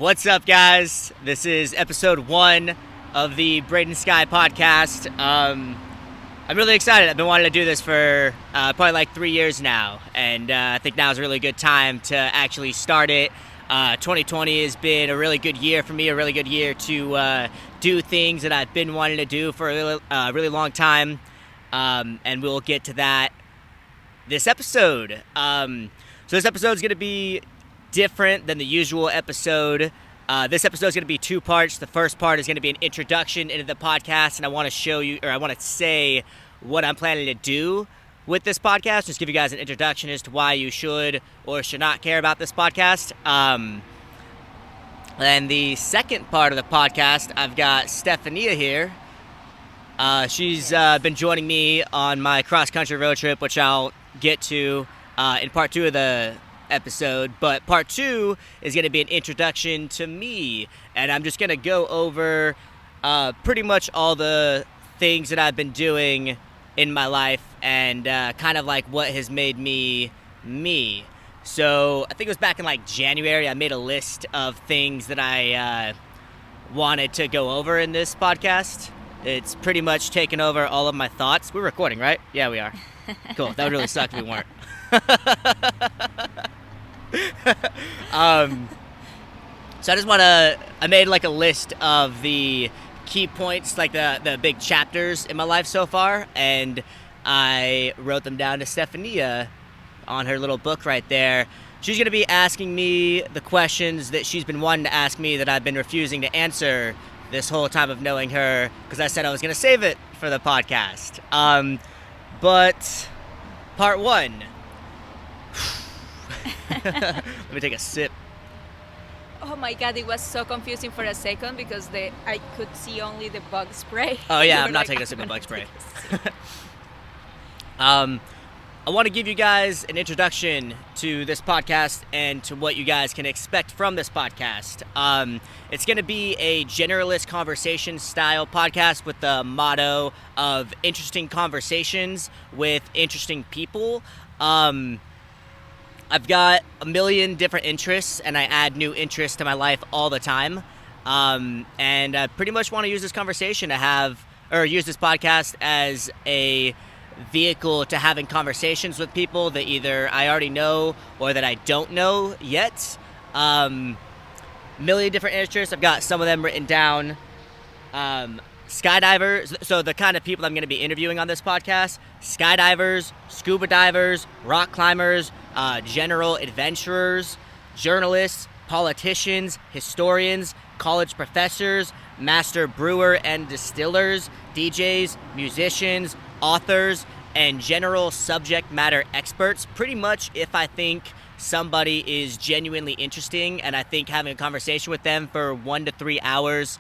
What's up, guys? This is episode 1 of the Braden Sky podcast. I'm really excited. I've been wanting to do this for probably like 3 years now, and I think now is a really good time to actually start it. 2020 has been a really good year for me, a really good year to do things that I've been wanting to do for a really long time, and we'll get to that this episode. So this episode is going to be different than the usual episode. This episode is going to be 2 parts. The first part is going to be an introduction into the podcast, and I want to say what I'm planning to do with this podcast. Just give you guys an introduction as to why you should or should not care about this podcast. And the second part of the podcast, I've got Stephania here. She's been joining me on my cross-country road trip, which I'll get to in part 2 of the episode, but part 2 is going to be an introduction to me, and I'm just going to go over pretty much all the things that I've been doing in my life and kind of like what has made me me. So I think it was back in like January I made a list of things that I wanted to go over in this podcast. It's pretty much taken over all of my thoughts. We're recording, right? Yeah, we are. Cool. That would really suck if we weren't. So I made like a list of the key points, like the big chapters in my life so far, and I wrote them down to Stephania on her little book right there. She's going to be asking me the questions that she's been wanting to ask me that I've been refusing to answer this whole time of knowing her, because I said I was going to save it for the podcast. But part 1. Let me take a sip. Oh my god, it was so confusing for a second because I could see only the bug spray. Oh yeah, I'm not taking a sip of bug spray. I want to give you guys an introduction to this podcast and to what you guys can expect from this podcast. It's going to be a generalist conversation style podcast with the motto of interesting conversations with interesting people. I've got a million different interests, and I add new interests to my life all the time. And I pretty much want to use this conversation use this podcast as a vehicle to having conversations with people that either I already know or that I don't know yet. Million different interests. I've got some of them written down. Skydivers, so the kind of people I'm going to be interviewing on this podcast: skydivers, scuba divers, rock climbers, general adventurers, journalists, politicians, historians, college professors, master brewer and distillers, DJs, musicians, authors, and general subject matter experts. Pretty much if I think somebody is genuinely interesting and I think having a conversation with them for 1 to 3 hours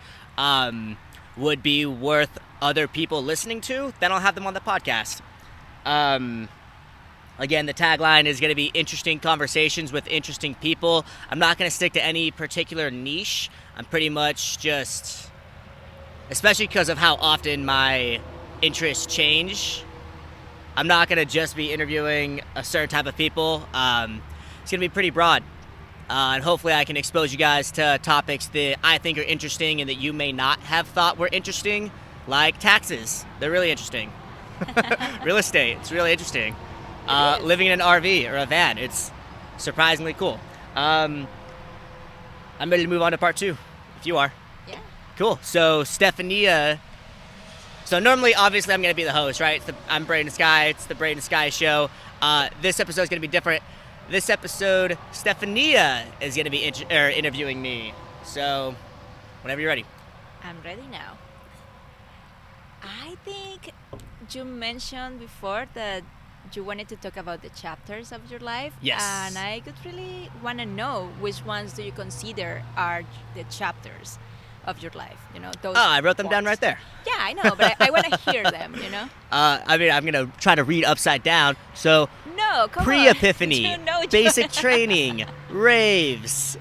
would be worth other people listening to, then I'll have them on the podcast. Again, the tagline is going to be interesting conversations with interesting people. I'm not going to stick to any particular niche. I'm pretty much just, especially because of how often my interests change, I'm not going to just be interviewing a certain type of people. It's going to be pretty broad. And hopefully I can expose you guys to topics that I think are interesting and that you may not have thought were interesting, like taxes. They're really interesting. Real estate, it's really interesting. Living in an RV or a van, it's surprisingly cool. I'm ready to move on to part 2, if you are. Yeah. Cool. So Stephania, normally, obviously, I'm going to be the host, right? I'm Braden Sky. It's the Braden Sky Show. This episode is going to be different. This episode, Stephania is going to be interviewing me. So, whenever you're ready. I'm ready now. I think you mentioned before that you wanted to talk about the chapters of your life. Yes. And I could really want to know which ones do you consider are the chapters of your life, those. I wrote them down right there. Yeah, I know, but I want to hear them, I'm going to try to read upside down. So, No, come pre-epiphany, on. basic training, raves.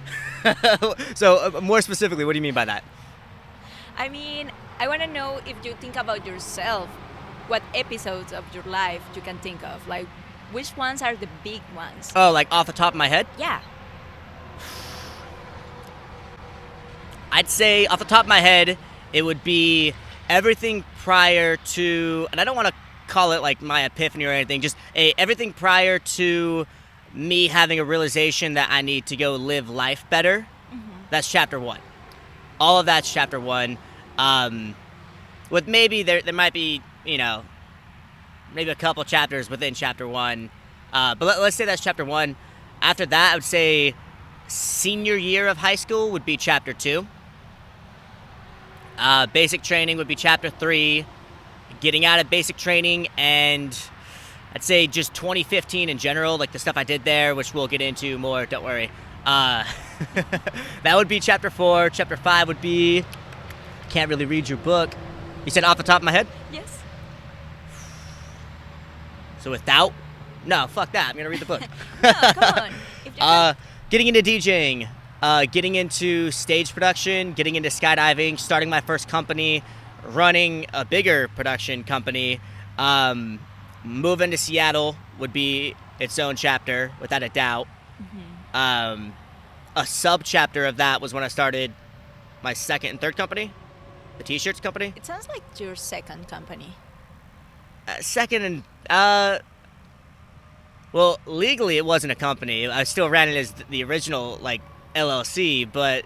So, more specifically, what do you mean by that? I mean, I want to know if you think about yourself, what episodes of your life you can think of. Like, which ones are the big ones? Oh, like off the top of my head? Yeah. I'd say off the top of my head, it would be everything prior to, and I don't want to call it like my epiphany or anything, just everything prior to me having a realization that I need to go live life better. That's chapter 1. All of that's chapter 1. With maybe there might be, maybe a couple chapters within chapter 1. But let's say that's chapter 1. After that, I would say senior year of high school would be chapter 2. Basic training would be chapter 3. Getting out of basic training, and I'd say just 2015 in general, like the stuff I did there, which we'll get into more, don't worry. That would be chapter 4. Chapter 5 would be, can't really read your book. You said off the top of my head? Yes. So without? No, fuck that. I'm going to read the book. No, come on. If you Getting into DJing, getting into stage production, getting into skydiving, starting my first company, running a bigger production company, moving to Seattle would be its own chapter, without a doubt. A sub-chapter of that was when I started my second and third company, the T-shirts company. It sounds like your second company. Second and, well, legally it wasn't a company. I still ran it as the original, like, LLC, but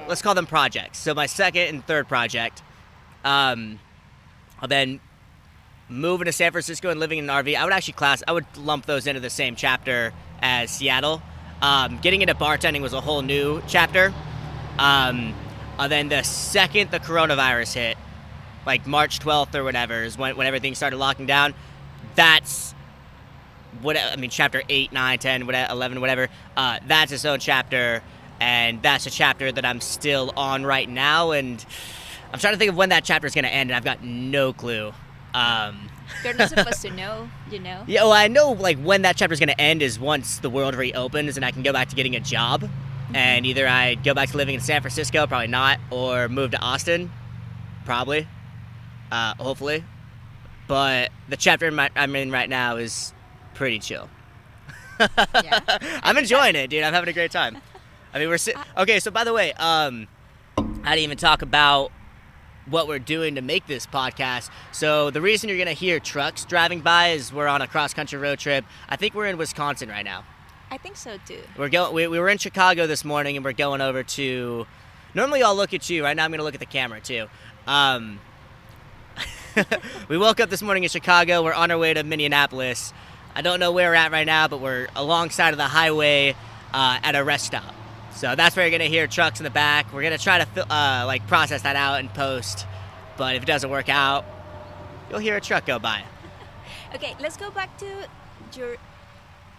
let's call them projects. So my second and third project, then moving to San Francisco and living in an RV, I would lump those into the same chapter as Seattle. Getting into bartending was a whole new chapter. Then the second the coronavirus hit, like March 12th or whatever, is when everything started locking down. That's chapter 8, 9, 10, 11, whatever. That's its own chapter, and that's a chapter that I'm still on right now, and I'm trying to think of when that chapter is going to end, and I've got no clue. You're not supposed to know, you know? Yeah, well, I know, like, when that chapter is going to end is once the world reopens and I can go back to getting a job. And either I go back to living in San Francisco, probably not, or move to Austin, probably, hopefully. But the chapter I'm in right now is pretty chill. Yeah. I'm enjoying it, dude. I'm having a great time. Okay, so by the way, I didn't even talk about what we're doing to make this podcast. So the reason you're going to hear trucks driving by is we're on a cross-country road trip. I think we're in Wisconsin right now. I think so, too. We were in Chicago this morning, and we're going over to... Normally I'll look at you. Right now I'm going to look at the camera, too. We woke up this morning in Chicago. We're on our way to Minneapolis. I don't know where we're at right now, but we're alongside of the highway at a rest stop. So that's where you're going to hear trucks in the back. We're going to try to process that out in post. But if it doesn't work out, you'll hear a truck go by. Okay, let's go back to your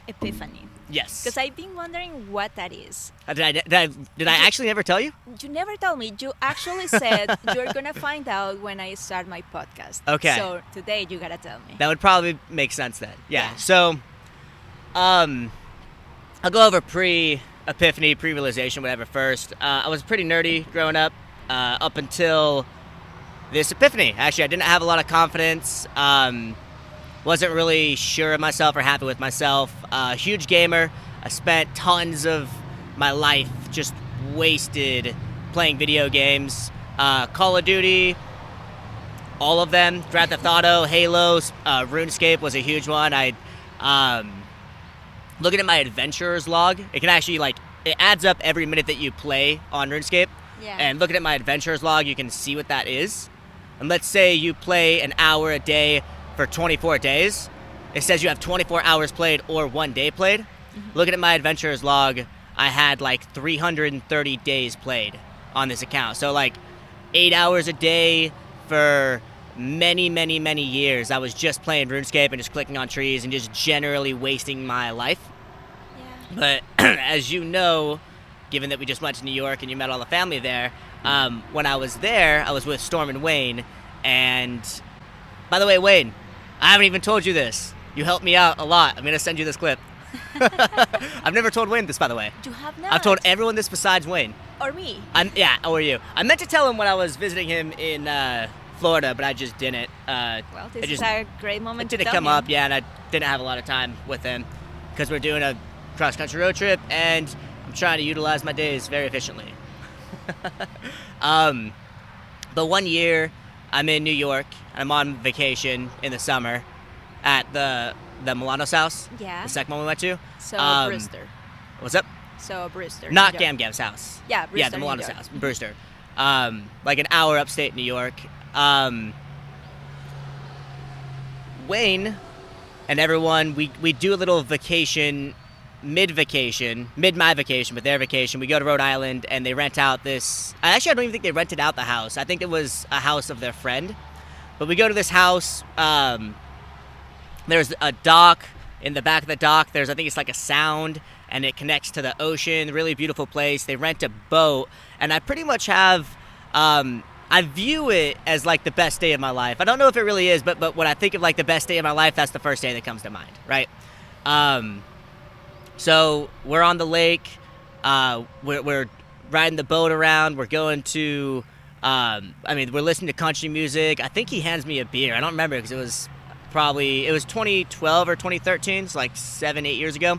epiphany. Yes. Because I've been wondering what that is. Did I actually never tell you? You never told me. You actually said you're going to find out when I start my podcast. Okay. So today you got to tell me. That would probably make sense then. Yeah. So, I'll go over pre-epiphany, pre-realization, whatever first. I was pretty nerdy growing up until this epiphany. Actually, I didn't have a lot of confidence. Wasn't really sure of myself or happy with myself. Huge gamer. I spent tons of my life just wasted playing video games. Call of Duty, all of them. Grand Theft Auto, Halo, RuneScape was a huge one. Looking at my adventurers log, it can actually it adds up every minute that you play on RuneScape. Yeah. And looking at my adventurers log, you can see what that is. And let's say you play an hour a day for 24 days. It says you have 24 hours played or 1 day played. Mm-hmm. Looking at my adventurers log, I had 330 days played on this account. So 8 hours a day for many, many, many years. I was just playing RuneScape and just clicking on trees and just generally wasting my life. Yeah. But as you know, given that we just went to New York and you met all the family there, when I was there, I was with Storm and Wayne. And by the way, Wayne, I haven't even told you this. You helped me out a lot. I'm going to send you this clip. I've never told Wayne this, by the way. You have not? I've told everyone this besides Wayne. Or me? Or you. I meant to tell him when I was visiting him in Florida, but I just didn't. Well, this is a great moment to tell It didn't come him. up, and I didn't have a lot of time with him because we're doing a cross-country road trip, and I'm trying to utilize my days very efficiently. But one year, I'm in New York. I'm on vacation in the summer at the Milano's house. Yeah. The second one we went to. So Brewster. What's up? So Brewster. Not New York. Gam Gam's house. Yeah, Brewster. Yeah, the New Milano's York. house. Brewster. Like an hour upstate New York. Wayne and everyone, we do a little vacation, mid my vacation, but their vacation. We go to Rhode Island and they rent out this. I don't even think they rented out the house. I think it was a house of their friend. But we go to this house. There's a dock. In the back of the dock, I think it's like a sound, and it connects to the ocean. Really beautiful place. They rent a boat, and I pretty much have. I view it as like the best day of my life. I don't know if it really is, but when I think of like the best day of my life, that's the first day that comes to mind, right? So we're on the lake. We're riding the boat around. We're going to. We're listening to country music. I think he hands me a beer. I don't remember because it was 2012 or 2013. It's like 7-8 years ago.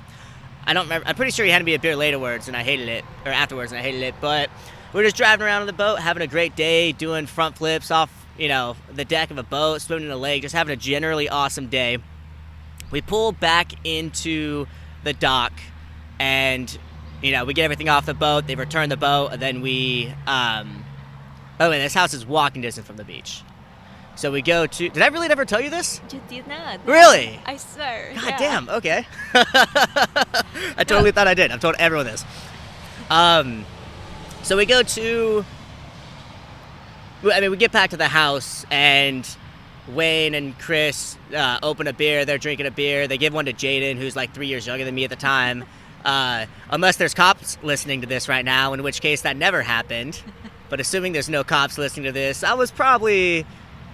I don't remember. I'm pretty sure he handed me a beer afterwards, and I hated it. But we're just driving around on the boat, having a great day, doing front flips off, the deck of a boat, swimming in the lake, just having a generally awesome day. We pull back into the dock, and, we get everything off the boat. They return the boat, and then we, by the way, this house is walking distance from the beach. So we go to, did I really never tell you this? You did not. Really? I swear. God damn, okay. I totally thought I did. I've told everyone this. So we go to, we get back to the house, and Wayne and Chris open a beer. They're drinking a beer. They give one to Jaden, who's like 3 years younger than me at the time. Unless there's cops listening to this right now, in which case that never happened. But assuming there's no cops listening to this, I was probably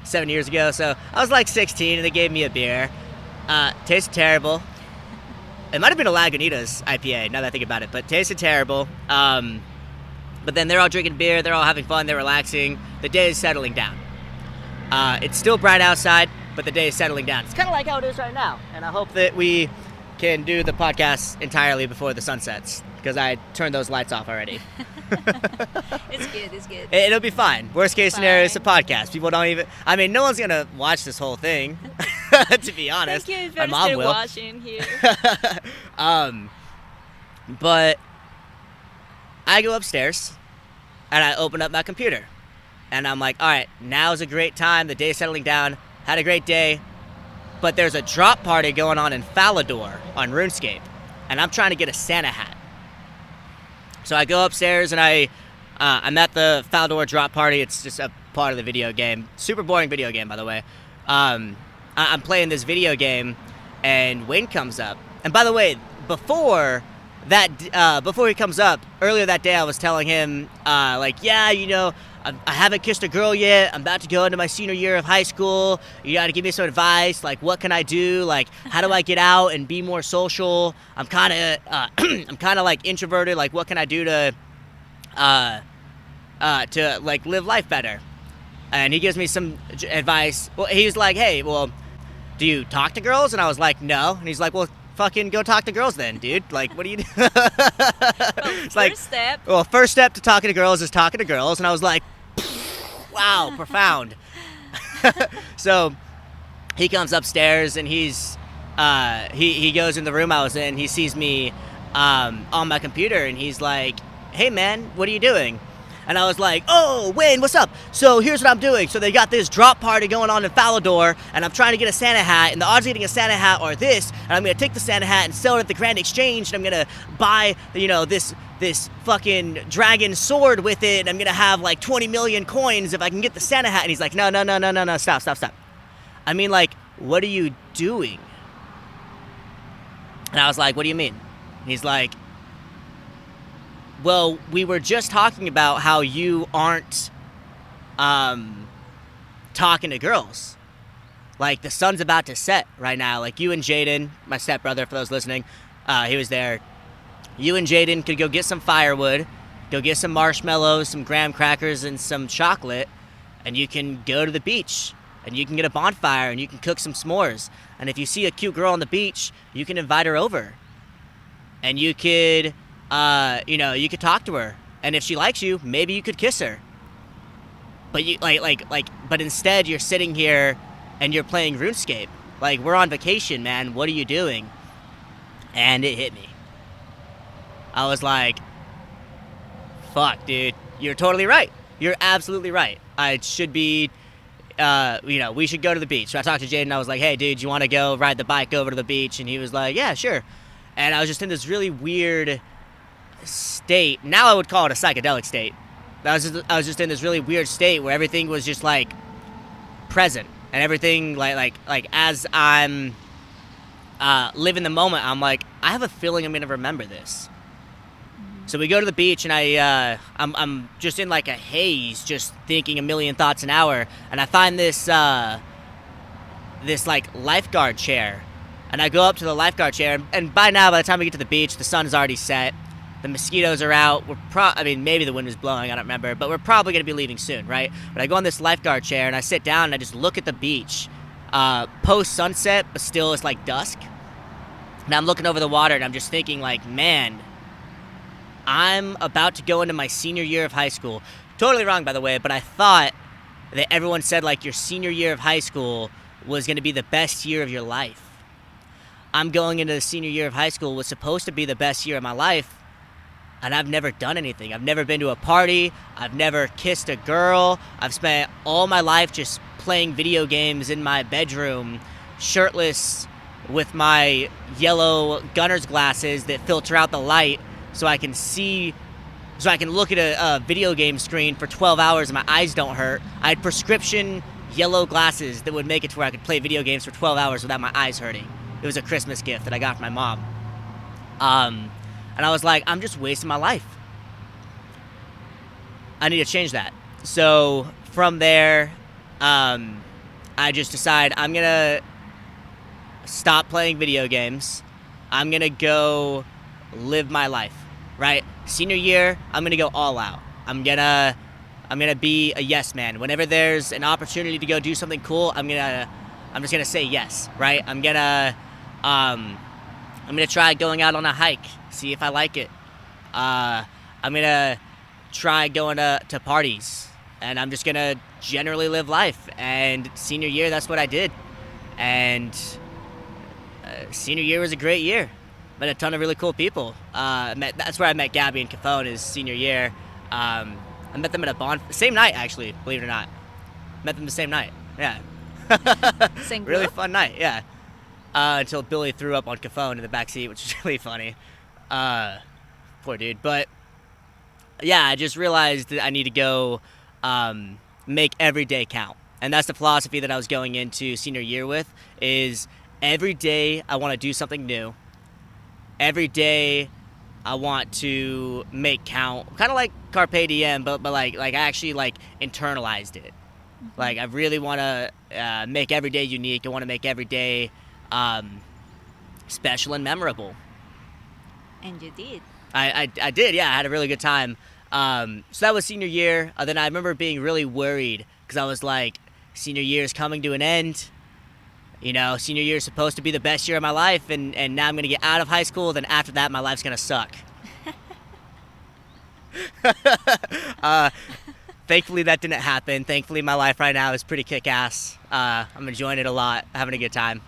7 years ago, so I was like 16, and they gave me a beer. Tasted terrible. It might have been a Lagunitas IPA, now that I think about it, but tasted terrible. But then they're all drinking beer, they're all having fun, they're relaxing. The day is settling down. It's still bright outside, but the day is settling down. It's kind of like how it is right now, and I hope that we can do the podcast entirely before the sun sets, because I turned those lights off already. It's good. It'll be fine. Worst case scenario, it's a podcast. People don't even, no one's going to watch this whole thing, to be honest. Thank you if My you're mom still will. watching here. But I go upstairs, and I open up my computer, and I'm like, all right, now's a great time. The day's settling down. Had a great day. But there's a drop party going on in Falador on RuneScape, and I'm trying to get a Santa hat. So I go upstairs, and I'm at the Falador drop party. It's just a part of the video game. Super boring video game, by the way. I'm playing this video game, and Wayne comes up. And by the way, before he comes up, earlier that day I was telling him, I haven't kissed a girl yet. I'm about to go into my senior year of high school. You got to give me some advice. Like, what can I do? Like, how do I get out and be more social? I'm kind of like introverted. Like, what can I do to like live life better? And he gives me some advice. Well, he was like, hey, well, do you talk to girls? And I was like, no. And he's like, well, fucking go talk to girls then, dude. Like, what do you do? It's like, first step to talking to girls is talking to girls. And I was like, wow, profound. So he comes upstairs, and he goes in the room I was in. He sees me on my computer, and he's like, hey man, what are you doing? And I was like, oh, Wayne, what's up? So here's what I'm doing. So they got this drop party going on in Falador, and I'm trying to get a Santa hat, and the odds of getting a Santa hat are this, and I'm going to take the Santa hat and sell it at the Grand Exchange, and I'm going to buy, this fucking dragon sword with it, and I'm going to have like 20 million coins if I can get the Santa hat. And he's like, no, stop. I mean, like, what are you doing? And I was like, what do you mean? And he's like, well, we were just talking about how you aren't talking to girls. Like, the sun's about to set right now. Like, you and Jaden, my stepbrother, for those listening, he was there. You and Jaden could go get some firewood, go get some marshmallows, some graham crackers, and some chocolate, and you can go to the beach, and you can get a bonfire, and you can cook some s'mores. And if you see a cute girl on the beach, you can invite her over. And you could... you could talk to her, And if she likes you, maybe you could kiss her. But you but instead you're sitting here and you're playing RuneScape. Like, we're on vacation, man. What are you doing? And it hit me. I was like, fuck, dude. You're totally right. You're absolutely right. I should be, we should go to the beach. So I talked to Jaden. I was like, hey, dude, you want to go ride the bike over to the beach? And he was like, yeah, sure. And I was just in this really weird state. Now I would call it a psychedelic state. I was just in this really weird state where everything was just like present, and everything like as I'm living the moment, I'm like, I have a feeling I'm gonna remember this. So we go to the beach, and I'm just in like a haze, just thinking a million thoughts an hour, and I find this like lifeguard chair, and I go up to the lifeguard chair, and by now, by the time we get to the beach, the sun is already set. The mosquitoes are out. Maybe the wind is blowing. I don't remember. But we're probably going to be leaving soon, right? But I go on this lifeguard chair, and I sit down, and I just look at the beach. Post-sunset, but still it's like dusk. And I'm looking over the water, and I'm just thinking, like, man, I'm about to go into my senior year of high school. Totally wrong, by the way, but I thought that everyone said, like, your senior year of high school was going to be the best year of your life. I'm going into the senior year of high school, was supposed to be the best year of my life. And I've never done anything. I've never been to a party. I've never kissed a girl. I've spent all my life just playing video games in my bedroom, shirtless, with my yellow gunner's glasses that filter out the light so I can look at a video game screen for 12 hours and my eyes don't hurt. I had prescription yellow glasses that would make it to where I could play video games for 12 hours without my eyes hurting. It was a Christmas gift that I got from my mom. And I was like, I'm just wasting my life. I need to change that. So from there, I just decide I'm going to stop playing video games. I'm going to go live my life, right? Senior year, I'm going to go all out. I'm going to be a yes man. Whenever there's an opportunity to go do something cool, I'm just going to say yes, right? I'm going to try going out on a hike, see if I like it. I'm going to try going to parties, and I'm just going to generally live life. And senior year, that's what I did. And senior year was a great year. Met a ton of really cool people. That's where I met Gabby and Cafone is senior year. I met them at a same night, actually, believe it or not. Met them the same night, yeah. Same Really group? fun night, yeah. Until Billy threw up on Cafone in the backseat, which is really funny. Poor dude. But, yeah, I just realized that I need to go make every day count. And that's the philosophy that I was going into senior year with, is every day I want to do something new. Every day I want to make count. Kind of like Carpe Diem, but like I actually, like, internalized it. Mm-hmm. Like, I really want to make every day unique. I want to make every day special and memorable. And you did. I did, yeah. I had a really good time. So that was senior year. Then I remember being really worried because I was like, senior year is coming to an end. You know, senior year is supposed to be the best year of my life, and now I'm going to get out of high school. Then after that, my life's going to suck. Thankfully, that didn't happen. Thankfully, my life right now is pretty kick-ass. I'm enjoying it a lot, having a good time.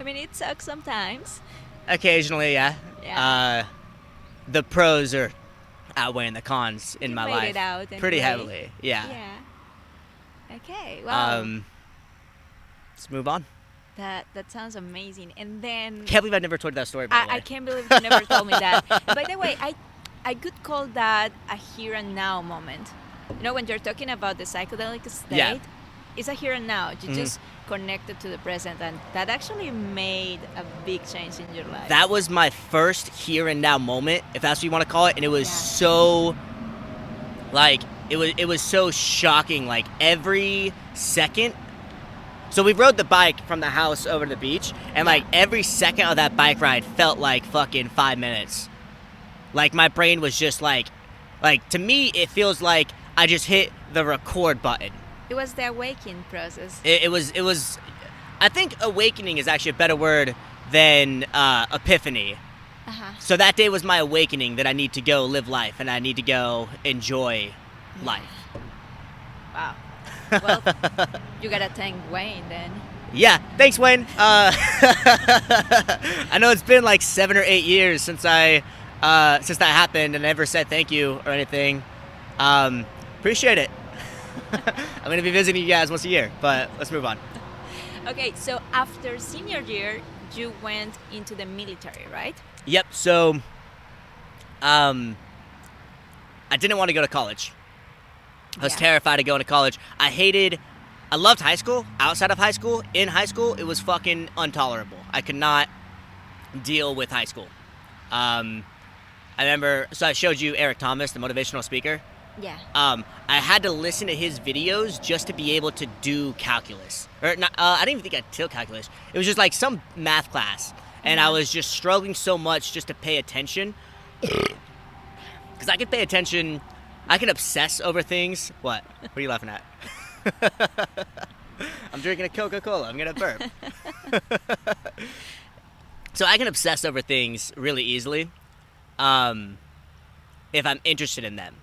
I mean, it sucks sometimes. Occasionally, yeah. Yeah. The pros are outweighing the cons in my life. It out pretty anyway. heavily, yeah. Yeah. Okay, well. Let's move on. That sounds amazing. And then... Can't believe I've never told you that story, by the way. I can't believe you never told me that. By the way, I could call that a here and now moment. You know, when you're talking about the psychedelic state, yeah. It's a here and now. You just connected to the present, and that actually made a big change in your life. That was my first here and now moment, if that's what you want to call it, and it was so, like, it was so shocking. Like, every second. So we rode the bike from the house over to the beach, and like every second of that bike ride felt like fucking 5 minutes. Like, my brain was just like to me, it feels like I just hit the record button. It was the awakening process. It was. I think awakening is actually a better word than epiphany. So that day was my awakening that I need to go live life and I need to go enjoy life. Wow. Well, you gotta thank Wayne then. Yeah, thanks, Wayne. I know it's been like 7 or 8 years since that happened, and I never said thank you or anything. Appreciate it. I'm gonna be visiting you guys once a year, but let's move on. Okay, so after senior year, you went into the military, right? Yep. So, I didn't want to go to college. I was terrified of going to college. I loved high school. Outside of high school, in high school, it was fucking intolerable. I could not deal with high school. I remember, so I showed you Eric Thomas, the motivational speaker. Yeah. I had to listen to his videos just to be able to do calculus. Or not, I didn't even think I'd take calculus. It was just like some math class. And I was just struggling so much just to pay attention. Because I could pay attention, I can obsess over things. What? What are you laughing at? I'm drinking a Coca-Cola. I'm going to burp. So I can obsess over things really easily if I'm interested in them.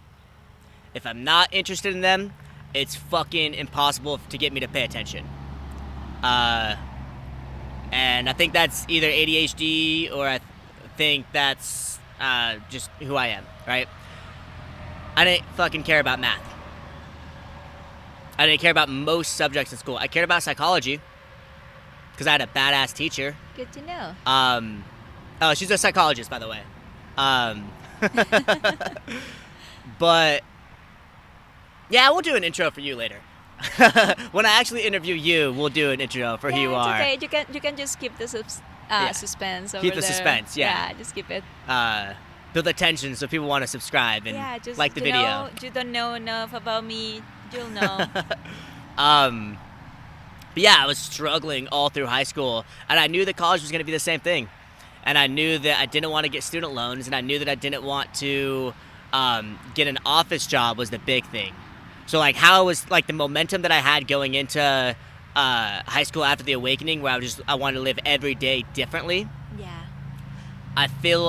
If I'm not interested in them, it's fucking impossible to get me to pay attention. And I think that's either ADHD or I think that's just who I am, right? I didn't fucking care about math. I didn't care about most subjects in school. I cared about psychology because I had a badass teacher. Good to know. Oh, she's a psychologist, by the way. But yeah, we'll do an intro for you later. When I actually interview you, we'll do an intro for who you are. Okay, you can just keep the suspense over Keep the there. suspense, yeah. Yeah, just keep it. Build the tension so people want to subscribe and just, like the video. You don't know enough about me, you'll know. But yeah, I was struggling all through high school, and I knew that college was going to be the same thing. And I knew that I didn't want to get student loans, and I knew that I didn't want to get an office job was the big thing. So like how it was like the momentum that I had going into high school after the awakening, where I wanted to live every day differently. Yeah. I felt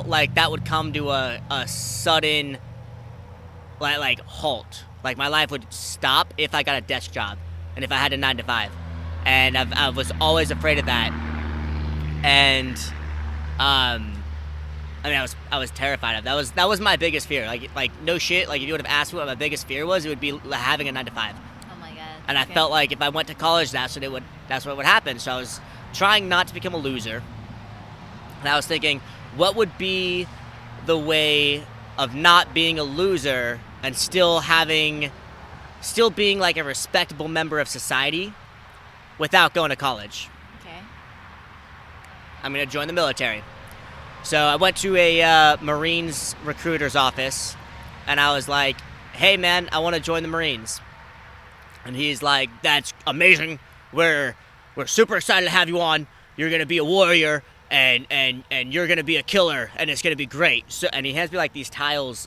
like that would come to a sudden like halt. Like my life would stop if I got a desk job and if I had a 9 to 5. And I was always afraid of that. And I mean, I was terrified of that. That was my biggest fear. Like no shit. Like if you would have asked me what my biggest fear was, it would be having a 9 to 5. Oh my god. And I felt like if I went to college, that's what would happen. So I was trying not to become a loser. And I was thinking, what would be the way of not being a loser and still being like a respectable member of society without going to college? Okay. I'm gonna join the military. So I went to a Marines recruiter's office, and I was like, hey man, I want to join the Marines. And he's like, that's amazing. We're super excited to have you on. You're going to be a warrior, and you're going to be a killer, and it's going to be great. So, and he hands me like these tiles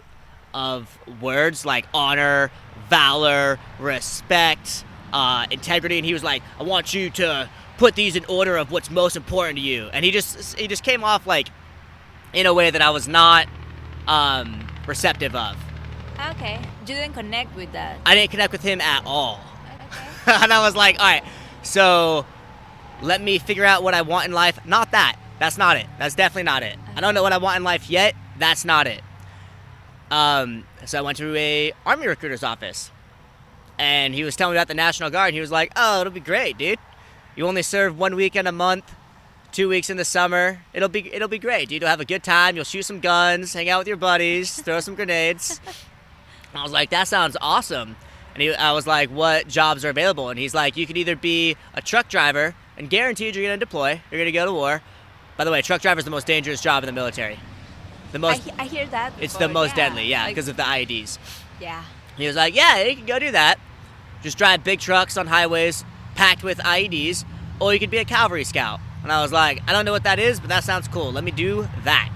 of words like honor, valor, respect, integrity. And he was like, I want you to put these in order of what's most important to you. And he just came off like in a way that I was not receptive of. Okay. You didn't connect with that. I didn't connect with him at all. Okay. And I was like, all right, so let me figure out what I want in life. Not that. That's not it. That's definitely not it. I don't know what I want in life yet. That's not it. So I went to a Army recruiter's office. And he was telling me about the National Guard. And he was like, oh, it'll be great, dude. You only serve 1 weekend a month. 2 weeks in the summer, it'll be great, dude. You'll have a good time. You'll shoot some guns, hang out with your buddies, throw some grenades. I was like, that sounds awesome. And I was like, what jobs are available? And he's like, you could either be a truck driver, and guaranteed you're going to deploy, you're going to go to war. By the way, truck driver is the most dangerous job in the military. I hear that before. It's the most deadly, like, because of the IEDs. Yeah. He was like, yeah, you can go do that. Just drive big trucks on highways packed with IEDs, or you could be a cavalry scout. And I was like, I don't know what that is, but that sounds cool. Let me do that.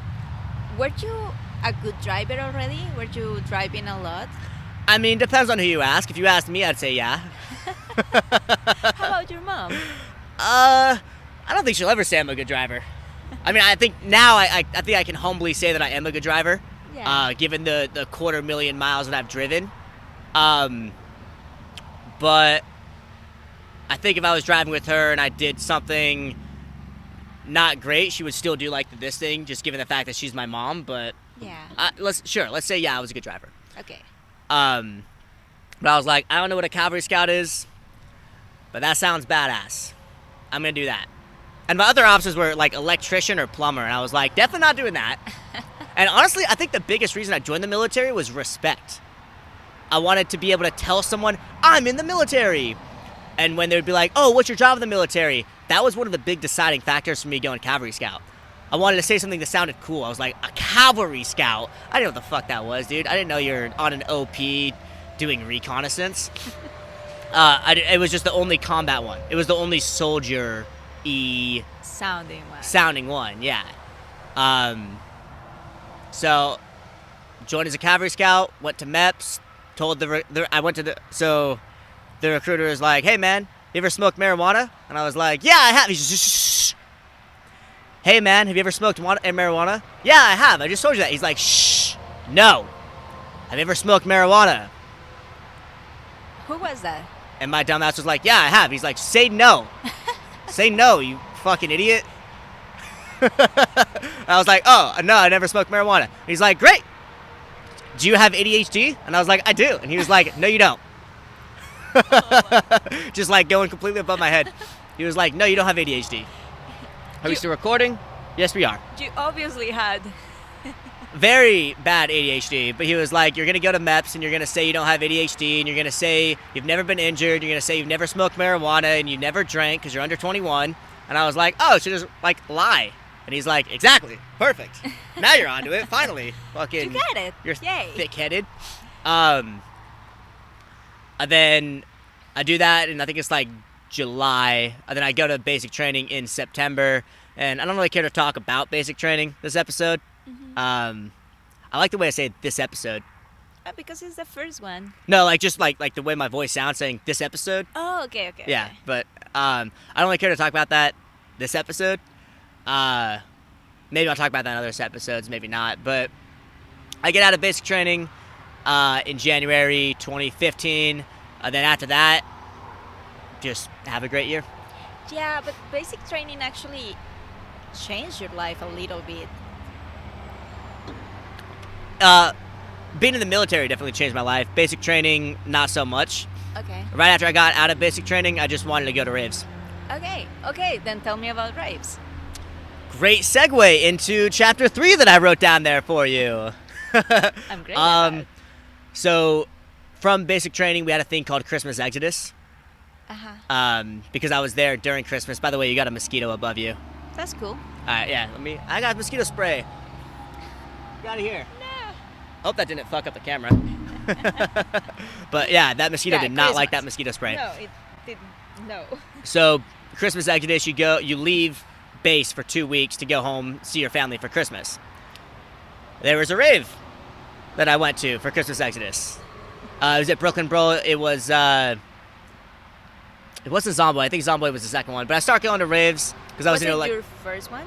Were you a good driver already? Were you driving a lot? I mean, depends on who you ask. If you asked me, I'd say yeah. How about your mom? I don't think she'll ever say I'm a good driver. I mean, I think now I think I can humbly say that I am a good driver, Yeah. given the 250,000 miles that I've driven. But I think if I was driving with her and I did something not great, she would still do like this thing, just given the fact that she's my mom. But Yeah. let's say yeah, I was a good driver. Okay. But I was like, I don't know what a cavalry scout is, but that sounds badass. I'm gonna do that. And my other options were like electrician or plumber, and I was like, definitely not doing that. And honestly, I think the biggest reason I joined the military was respect. I wanted to be able to tell someone I'm in the military. And when they would be like, oh, what's your job in the military? That was one of the big deciding factors for me going cavalry scout. I wanted to say something that sounded cool. I was like, a cavalry scout? I didn't know what the fuck that was, dude. I didn't know you're on an OP doing reconnaissance. It was just the only combat one. It was the only soldier-y Sounding one. one, yeah. So, joined as a cavalry scout, went to MEPS, told the recruiter was like, hey man, you ever smoked marijuana? And I was like, yeah, I have. He's just, shh. Hey man, have you ever smoked marijuana? Yeah, I have. I just told you that. He's like, shh, no. Have you ever smoked marijuana? Who was that? And my dumbass was like, yeah, I have. He's like, say no. Say no, you fucking idiot. I was like, oh, no, I never smoked marijuana. And he's like, great. Do you have ADHD? And I was like, I do. And he was like, no, you don't. Just like going completely above my head. He was like, no, you don't have ADHD. Are we still recording? Yes, we are. You obviously had. Very bad ADHD, but he was like, you're going to go to MEPS and you're going to say you don't have ADHD and you're going to say you've never been injured, you're going to say you've never smoked marijuana and you never drank because you're under 21. And I was like, oh, so just like lie. And he's like, exactly, perfect. Now you're onto it, finally. Fucking, You got it. You're Yay. thick-headed. And then I do that, and I think it's like July. And then I go to basic training in September. And I don't really care to talk about basic training this episode. Mm-hmm. I like the way I say this episode. Because it's the first one. No, like just like the way my voice sounds saying this episode. Oh, okay. Yeah, Okay. but I don't really care to talk about that this episode. Maybe I'll talk about that in other episodes, maybe not. But I get out of basic training in January 2015. Then after that, just have a great year. Yeah, but basic training actually changed your life a little bit. Being in the military definitely changed my life. Basic training, not so much. Okay. Right after I got out of basic training, I just wanted to go to raves. Okay, then tell me about raves. Great segue into chapter 3 that I wrote down there for you. I'm great at that. So, from basic training, we had a thing called Christmas Exodus. Uh-huh. Because I was there during Christmas. By the way, you got a mosquito above you. That's cool. Alright, yeah, I got mosquito spray. Get out of here. No. Hope that didn't fuck up the camera. But yeah, that mosquito Yeah, did not like Christmas. that mosquito spray. No, it didn't. No. So, Christmas Exodus, you leave base for 2 weeks to go home, see your family for Christmas. There was a rave that I went to for Christmas Exodus. It was at Brooklyn Bro. It wasn't Zomboy. I think Zomboy was the second one. But I started going to raves because I was it into like your first one?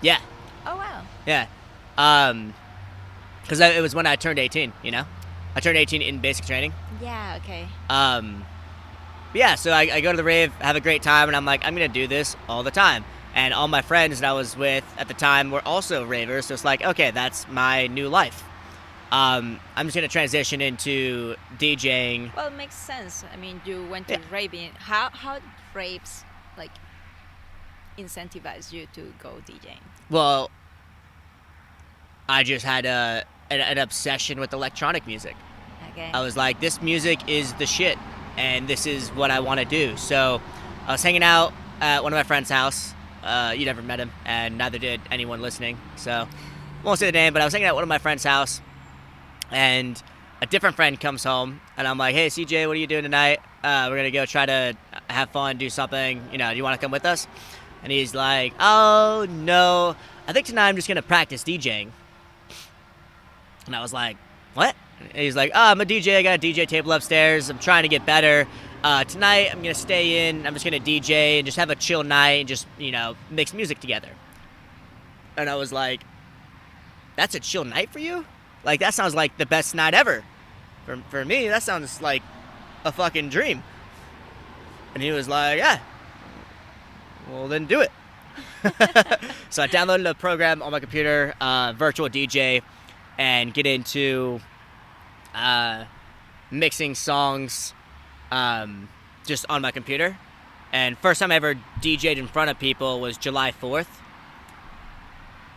yeah, Oh wow. yeah. Because it was when I turned 18. You know, I turned 18 in basic training. Yeah. Okay. Yeah, so I go to the rave, have a great time, and I'm like, I'm gonna do this all the time. And all my friends that I was with at the time were also ravers, so it's like, okay, that's my new life. I'm just gonna transition into DJing. Well, it makes sense. I mean, you went to Yeah. raving. How did raves like incentivize you to go DJing? Well, I just had an obsession with electronic music. Okay. I was like, this music is the shit, and this is what I want to do. So I was hanging out at one of my friend's house. You never met him, and neither did anyone listening. So I won't say the name, but I was hanging out at one of my friend's house, and a different friend comes home, and I'm like, hey, CJ, what are you doing tonight? We're going to go try to have fun, do something. You know, do you want to come with us? And he's like, oh, no. I think tonight I'm just going to practice DJing. And I was like, what? And he's like, oh, I'm a DJ. I got a DJ table upstairs. I'm trying to get better. Tonight, I'm going to stay in. I'm just going to DJ and just have a chill night and just, you know, mix music together. And I was like, that's a chill night for you? Like, that sounds like the best night ever. For me, that sounds like a fucking dream. And he was like, yeah. Well, then do it. So I downloaded a program on my computer, Virtual DJ, and get into mixing songs just on my computer. And first time I ever DJ'd in front of people was July 4th.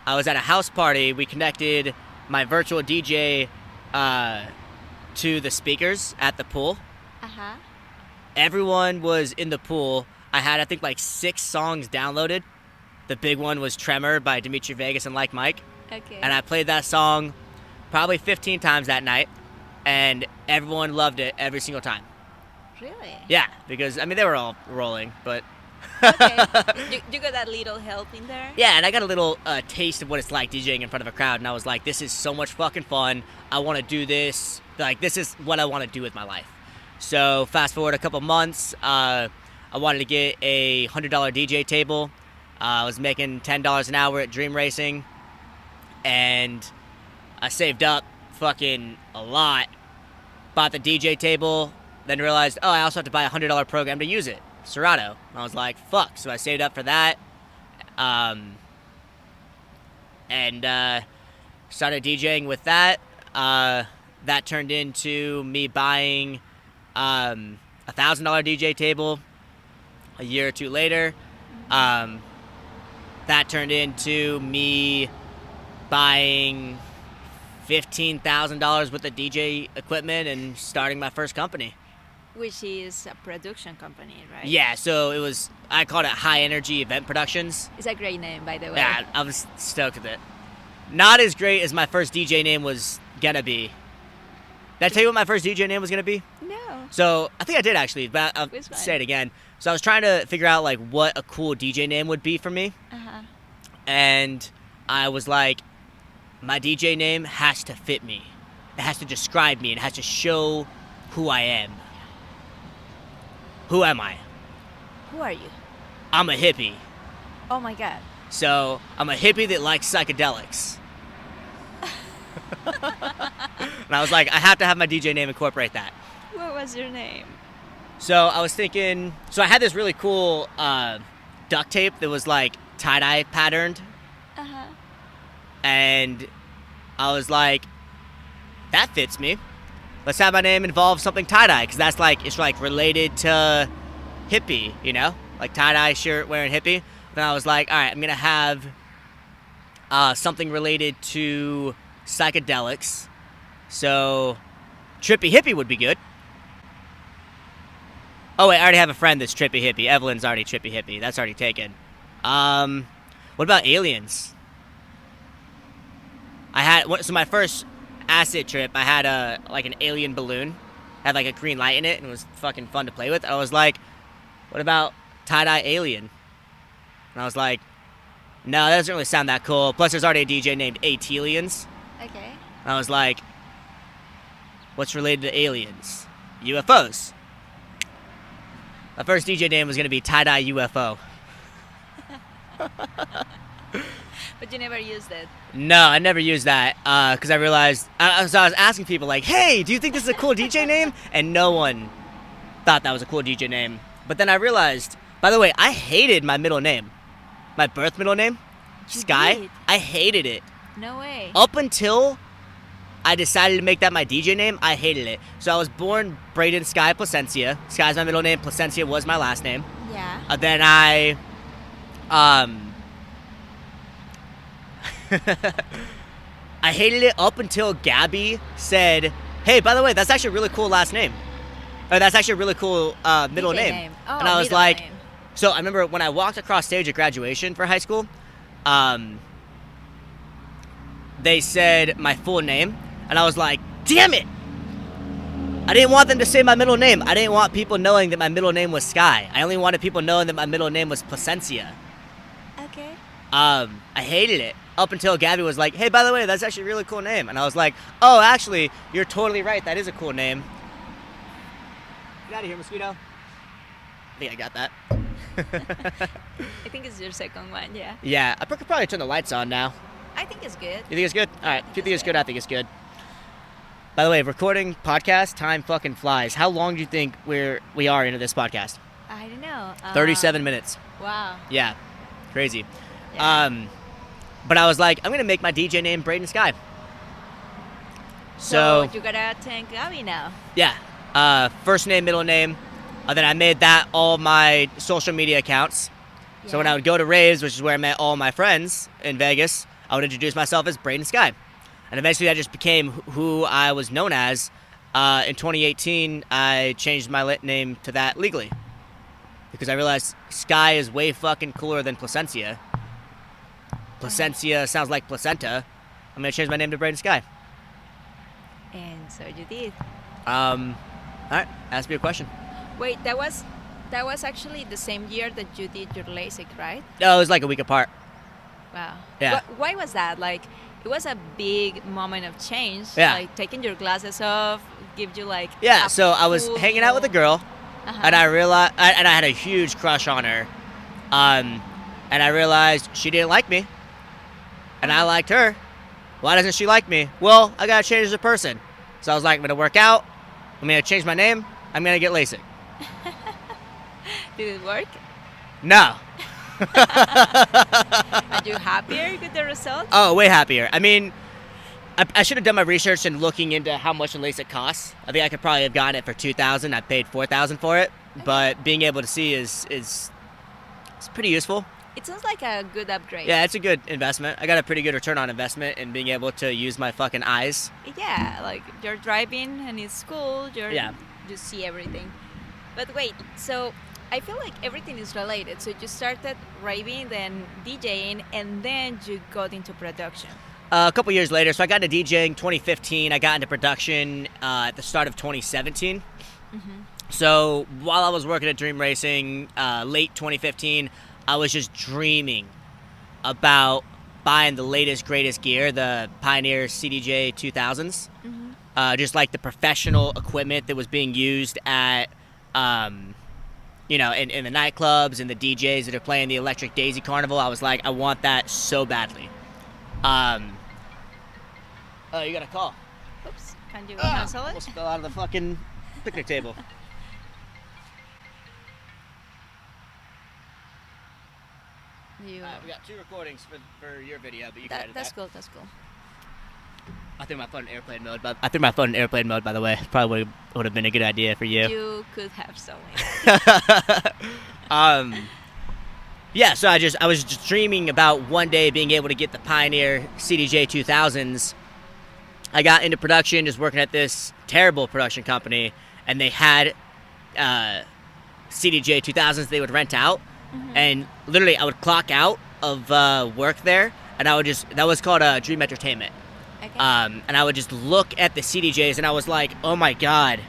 I was at a house party. We connected my virtual DJ to the speakers at the pool. Uh-huh. Everyone was in the pool. I had, I think, like 6 songs downloaded. The big one was Tremor by Dimitri Vegas and Like Mike. Okay. And I played that song probably 15 times that night. And everyone loved it every single time. Really? Yeah, because, I mean, they were all rolling, but... Okay. You got that little help in there? Yeah, and I got a little taste of what it's like DJing in front of a crowd, and I was like, this is so much fucking fun. I want to do this. Like, this is what I want to do with my life. So, fast forward a couple months, I wanted to get a $100 DJ table. I was making $10 an hour at Dream Racing, and I saved up fucking a lot. Bought the DJ table, then realized, oh, I also have to buy a $100 program to use it. Serato. And I was like, fuck. So I saved up for that. And started DJing with that. That turned into me buying a $1,000 DJ table a year or two later. That turned into me buying $15,000 worth of DJ equipment and starting my first company. Which is a production company, right? Yeah, so it was, I called it High Energy Event Productions. It's a great name, by the way. Yeah, I was stoked with it. Not as great as my first DJ name was gonna be. Did I tell you what my first DJ name was gonna be? No. So, I think I did actually, but I'll Which one? say it again. So I was trying to figure out like what a cool DJ name would be for me. Uh-huh. And I was like, my DJ name has to fit me. It has to describe me. It has to show who I am. Who am I? Who are you? I'm a hippie. Oh my god. So, I'm a hippie that likes psychedelics. And I was like, I have to have my DJ name incorporate that. What was your name? So, I was thinking, so I had this really cool duct tape that was like tie-dye patterned. Uh-huh. And I was like, that fits me. Let's have my name involve something tie-dye, because that's like, it's like related to hippie, you know? Like tie-dye shirt wearing hippie. Then I was like, all right, I'm going to have something related to psychedelics. So, Trippy Hippie would be good. Oh, wait, I already have a friend that's Trippy Hippie. Evelyn's already Trippy Hippie. That's already taken. What about aliens? So my first acid trip, I had an alien balloon. Had like a green light in it, and it was fucking fun to play with. I was like, what about tie-dye alien? And I was like, no, that doesn't really sound that cool. Plus, there's already a DJ named Atelians. Okay. And I was like, what's related to aliens? UFOs. My first DJ name was going to be tie-dye UFO. But you never used it. No, I never used that because I realized, I was asking people like, hey, do you think this is a cool DJ name? And no one thought that was a cool DJ name. But then I realized, by the way, I hated my middle name. My birth middle name, You Sky. did? I hated it. No way. Up until I decided to make that my DJ name, I hated it. So I was born Braden Sky Placencia. Sky's my middle name. Placencia was my last name. Yeah. Then I, I hated it up until Gabby said, hey, by the way, that's actually a really cool last name. Or that's actually a really cool middle DJ name. Oh, And I was middle like, name. so I remember when I walked across stage at graduation for high school, they said my full name, and I was like, damn it! I didn't want them to say my middle name. I didn't want people knowing that my middle name was Sky. I only wanted people knowing that my middle name was Placencia. Okay. I hated it. Up until Gabby was like, hey, by the way, that's actually a really cool name. And I was like, oh, actually, you're totally right. That is a cool name. Get out of here, mosquito. I think I got that. I think it's your second one, yeah. Yeah, I could probably turn the lights on now. I think it's good. You think it's good? All right. If you think it's good, I think it's good. By the way, recording podcast, time fucking flies. How long do you think we are into this podcast? I don't know. 37 minutes. Wow. Yeah, crazy. Yeah. But I was like, I'm gonna make my DJ name Braden Sky. So you gotta thank Abby now. Yeah, first name, middle name. Then I made that all my social media accounts. So when I would go to raves, which is where I met all my friends in Vegas, I would introduce myself as Braden Sky. And eventually that just became who I was known as. In 2018, I changed my name to that legally. Because I realized Sky is way fucking cooler than Placencia. Placencia sounds like placenta. I'm going to change my name to Braden Sky. And so you did. All right, ask me a question. Wait, that was actually the same year that you did your LASIK, right? No, it was like a week apart. Wow. Yeah. Why was that? Like, it was a big moment of change. Yeah. Like, taking your glasses off, give you like. Yeah, so I was hanging out with a girl, and I realized, and I had a huge crush on her, and I realized she didn't like me, and I liked her. Why doesn't she like me? Well, I gotta change as a person. So I was like, I'm gonna work out, I'm gonna change my name, I'm gonna get LASIK. Did it work? No. Are you happier with the results? Oh, way happier. I mean, I should have done my research and looking into how much a LASIK costs. I think I could probably have gotten it for $2,000. I paid $4,000 for it, but being able to see is pretty useful. It sounds like a good upgrade. Yeah, it's a good investment. I got a pretty good return on investment in being able to use my fucking eyes. Yeah, like you're driving and it's cool. You see everything. But wait, so I feel like everything is related. So you started raving, then DJing, and then you got into production. A couple years later, so I got into DJing 2015. I got into production at the start of 2017. Mm-hmm. So while I was working at Dream Racing, late 2015, I was just dreaming about buying the latest, greatest gear, the Pioneer CDJ 2000s. Mm-hmm. Just like the professional equipment that was being used at, in the nightclubs and the DJs that are playing the Electric Daisy Carnival. I was like, I want that so badly. Oh, you got a call. Oops, can you cancel it? Almost fell out of the fucking picnic table. We got 2 recordings for your video, but you can edit that. That's cool. That's cool. I threw my phone in airplane mode. By the way, probably would have been a good idea for you. You could have so many. Yeah. So I was just dreaming about one day being able to get the Pioneer CDJ 2000s. I got into production, just working at this terrible production company, and they had CDJ 2000s they would rent out. Mm-hmm. And literally, I would clock out of work there, and that was called Dream Entertainment. Okay. And I would just look at the CDJs, and I was like, oh my God,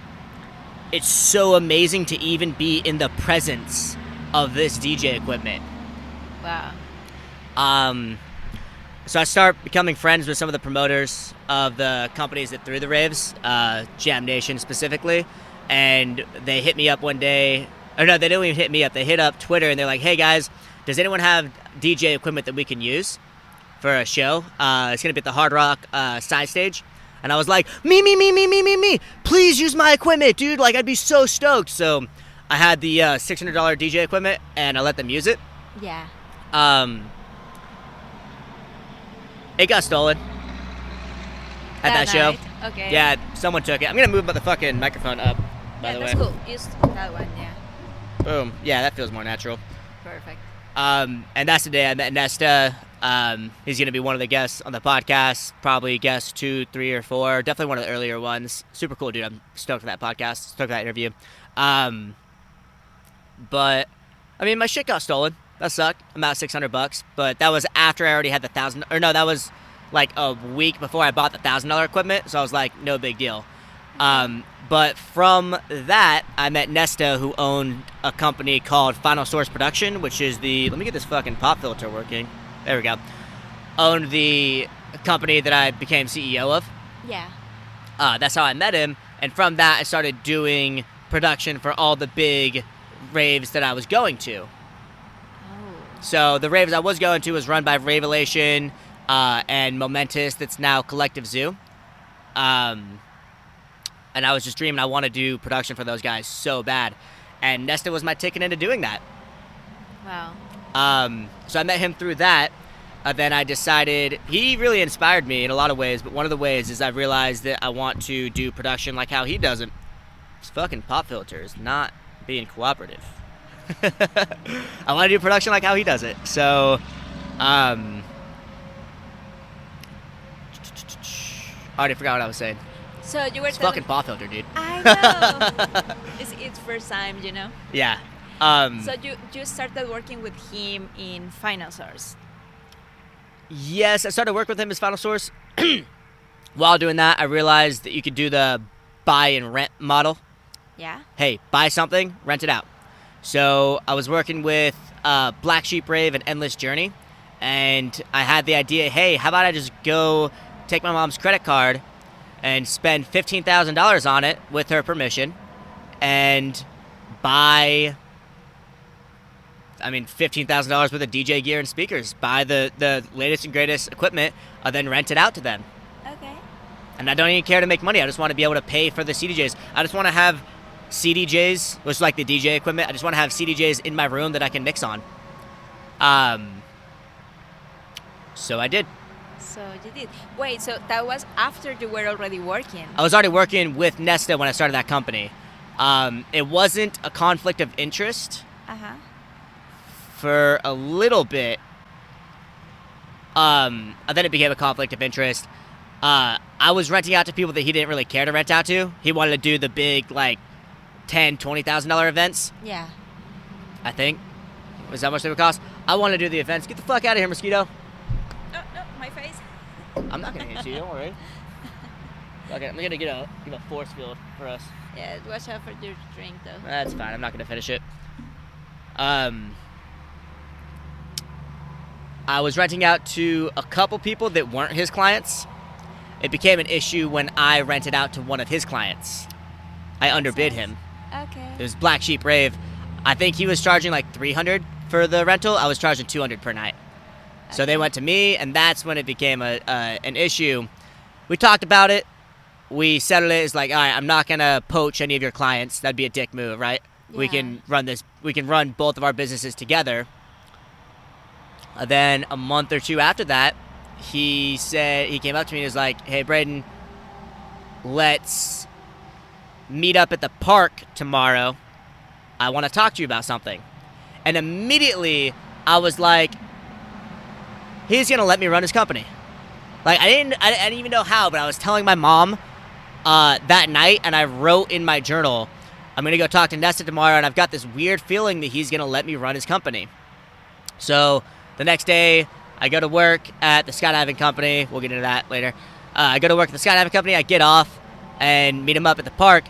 it's so amazing to even be in the presence of this DJ equipment. Wow. So I start becoming friends with some of the promoters of the companies that threw the raves, Jam Nation specifically, and they hit me up one day. Or no, they didn't even hit me up. They hit up Twitter, and they're like, hey, guys, does anyone have DJ equipment that we can use for a show? It's going to be at the Hard Rock side stage. And I was like, me. Please use my equipment, dude. Like, I'd be so stoked. So I had the $600 DJ equipment, and I let them use it. Yeah. It got stolen at that show. Okay. Yeah, someone took it. I'm going to move the fucking microphone up, by the way. Yeah, that's cool. Use that one, yeah. Boom. Yeah, that feels more natural. Perfect. And that's the day I met Nesta. He's going to be one of the guests on the podcast, probably guest 2, 3, or 4. Definitely one of the earlier ones. Super cool dude. I'm stoked for that podcast. Stoked for that interview. But, I mean, my shit got stolen. That sucked. About $600. But that was after I already had the $1,000. Or no, that was like a week before I bought the $1,000 equipment. So I was like, no big deal. But from that, I met Nesta, who owned a company called Final Source Production, which is let me get this fucking pop filter working. There we go. Owned the company that I became CEO of. Yeah. That's how I met him. And from that, I started doing production for all the big raves that I was going to. So the raves I was going to was run by Ravelation and Momentous, that's now Collective Zoo. And I was just dreaming I want to do production for those guys so bad. And Nesta was my ticket into doing that. Wow. So I met him through that. Then I decided, he really inspired me in a lot of ways, but one of the ways is I realized that I want to do production like how he does it. It's fucking pop filters, not being cooperative. I want to do production like how he does it. So, I already forgot what I was saying. So you were It's fucking pop filter, dude. I know. It's first time, you know. Yeah. So you started working with him in Final Source. Yes, I started working with him as Final Source. While doing that, I realized that you could do the buy and rent model. Yeah. Hey, buy something, rent it out. So I was working with Black Sheep Rave and Endless Journey, and I had the idea, hey, how about I just go take my mom's credit card and spend $15,000 on it with her permission and buy, $15,000 worth of DJ gear and speakers, buy the latest and greatest equipment, and then rent it out to them. Okay. And I don't even care to make money. I just want to be able to pay for the CDJs. I just want to have CDJs, which is like the DJ equipment. I just want to have CDJs in my room that I can mix on. So I did. So you did. Wait, so that was after you were already working? I was already working with Nesta when I started that company. It wasn't a conflict of interest for a little bit. And then it became a conflict of interest. I was renting out to people that he didn't really care to rent out to. He wanted to do the big, like, $10,000-$20,000 events. Yeah. I think. Was that how much they would cost? I want to do the events. Get the fuck out of here, mosquito. No, my face. I'm not going to hit you, don't worry. Okay, I'm going to give a force field for us. Yeah, watch out for your drink, though. That's fine. I'm not going to finish it. I was renting out to a couple people that weren't his clients. It became an issue when I rented out to one of his clients. I underbid him. Okay. It was Black Sheep Rave. I think he was charging like $300 for the rental. I was charging $200 per night. Okay. So they went to me, and that's when it became an issue. We talked about it. We settled it. It's like, all right, I'm not gonna poach any of your clients. That'd be a dick move, right? Yeah. We can run this. We can run both of our businesses together. Then a month or two after that, he came up to me and was like, hey, Braden, let's meet up at the park tomorrow. I want to talk to you about something. And immediately I was like, he's going to let me run his company. Like, I didn't even know how, but I was telling my mom that night, and I wrote in my journal, I'm going to go talk to Nesta tomorrow, and I've got this weird feeling that he's going to let me run his company. So the next day, I go to work at the skydiving company. We'll get into that later. I go to work at the skydiving company. I get off and meet him up at the park.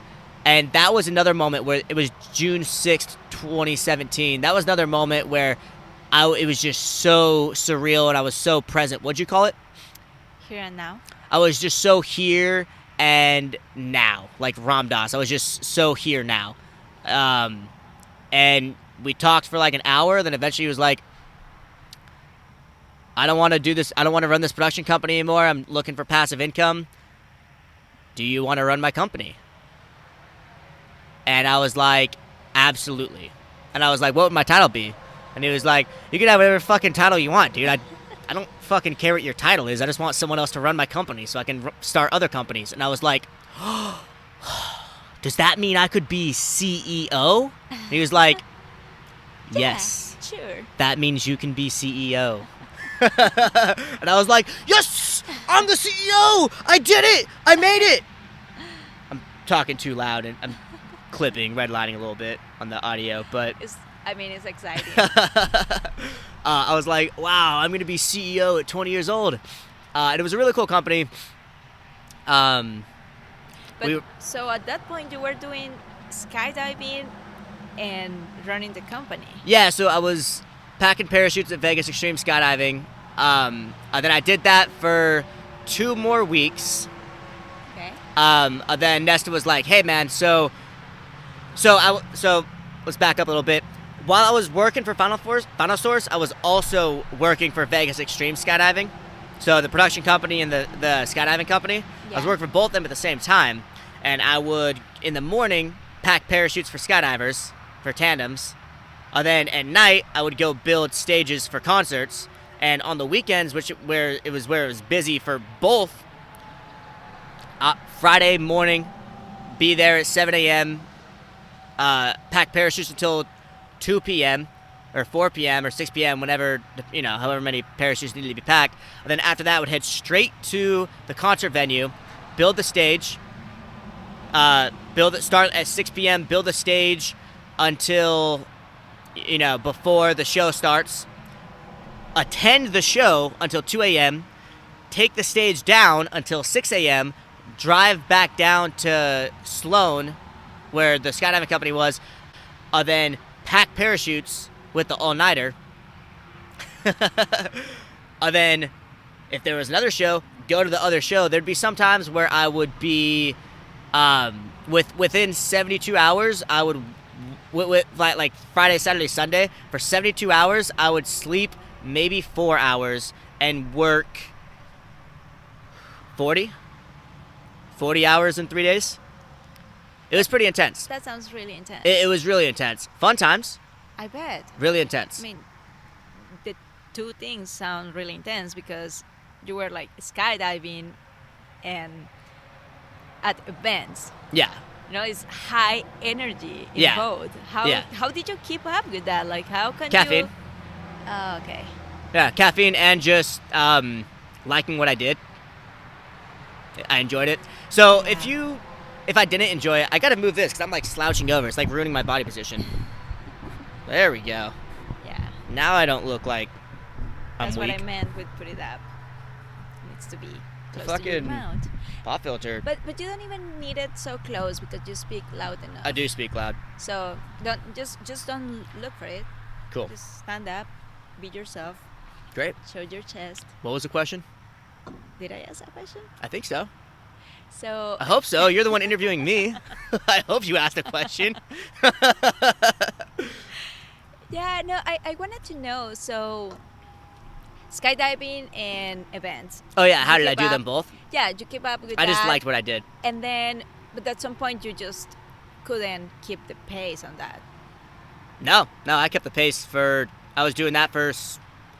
And that was another moment where it was June 6th, 2017. That was another moment where it was just so surreal and I was so present. What'd you call it? Here and now. I was just so here and now, like Ram Dass. I was just so here now. And we talked for like an hour. Then eventually he was like, I don't want to do this. I don't want to run this production company anymore. I'm looking for passive income. Do you want to run my company? And I was like, absolutely. And I was like, what would my title be? And he was like, you can have whatever fucking title you want, dude. I don't fucking care what your title is. I just want someone else to run my company so I can start other companies. And I was like, does that mean I could be CEO? And he was like, yes. Yeah, sure. That means you can be CEO. And I was like, yes, I'm the CEO. I did it. I made it. I'm talking too loud and I'm clipping, redlining a little bit on the audio, but it's exciting. I was like, wow, I'm going to be CEO at 20 years old. And it was a really cool company. So at that point you were doing skydiving and running the company. Yeah, so I was packing parachutes at Vegas Extreme Skydiving. Then I did that for 2 more weeks. Okay. Then Nesta was like, hey man, so let's back up a little bit. while I was working for Final Source, I was also working for Vegas Extreme Skydiving. So the production company and the skydiving company. Yeah. I was working for both of them at the same time. And I would, in the morning, pack parachutes for skydivers, for tandems. Then at night, I would go build stages for concerts. And on the weekends, where it was busy for both, Friday morning, be there at 7 a.m., pack parachutes until 2 p.m., or 4 p.m. or 6 p.m., whenever, however many parachutes needed to be packed. And then after that, I would head straight to the concert venue, build the stage, start at 6 p.m., build the stage until, before the show starts, attend the show until 2 a.m., take the stage down until 6 a.m., drive back down to Sloan, where the skydiving company was, then pack parachutes with the all-nighter. Then, if there was another show, go to the other show. There'd be some times where I would be, within 72 hours, I would, like Friday, Saturday, Sunday, for 72 hours, I would sleep maybe 4 hours and work 40 hours in 3 days. It was pretty intense. That sounds really intense. It was really intense. Fun times. I bet. Really intense. I mean, the two things sound really intense because you were like skydiving and at events. Yeah. It's high energy in both. How did you keep up with that? Like, how can Caffeine. you... Oh, okay. Yeah, caffeine and just liking what I did. I enjoyed it. So if I didn't enjoy it, I gotta move this because I'm like slouching over. It's like ruining my body position. There we go. Yeah. Now I don't look like I'm That's weak. what I meant with put it up. It needs to be close to your Fucking mouth. pop filter. But you don't even need it so close because you speak loud enough. I do speak loud. So just don't look for it. Cool. Just stand up, be yourself. Great. Show your chest. What was the question? Did I ask a question? I think so. So I hope so. You're the one interviewing me. I hope you asked a question. Yeah, no, I wanted to know, so skydiving and events. Oh yeah, how did I do them both? Yeah, you keep up with that. I just liked what I did. And then, but at some point you just couldn't keep the pace on that. No, I kept the pace I was doing that for,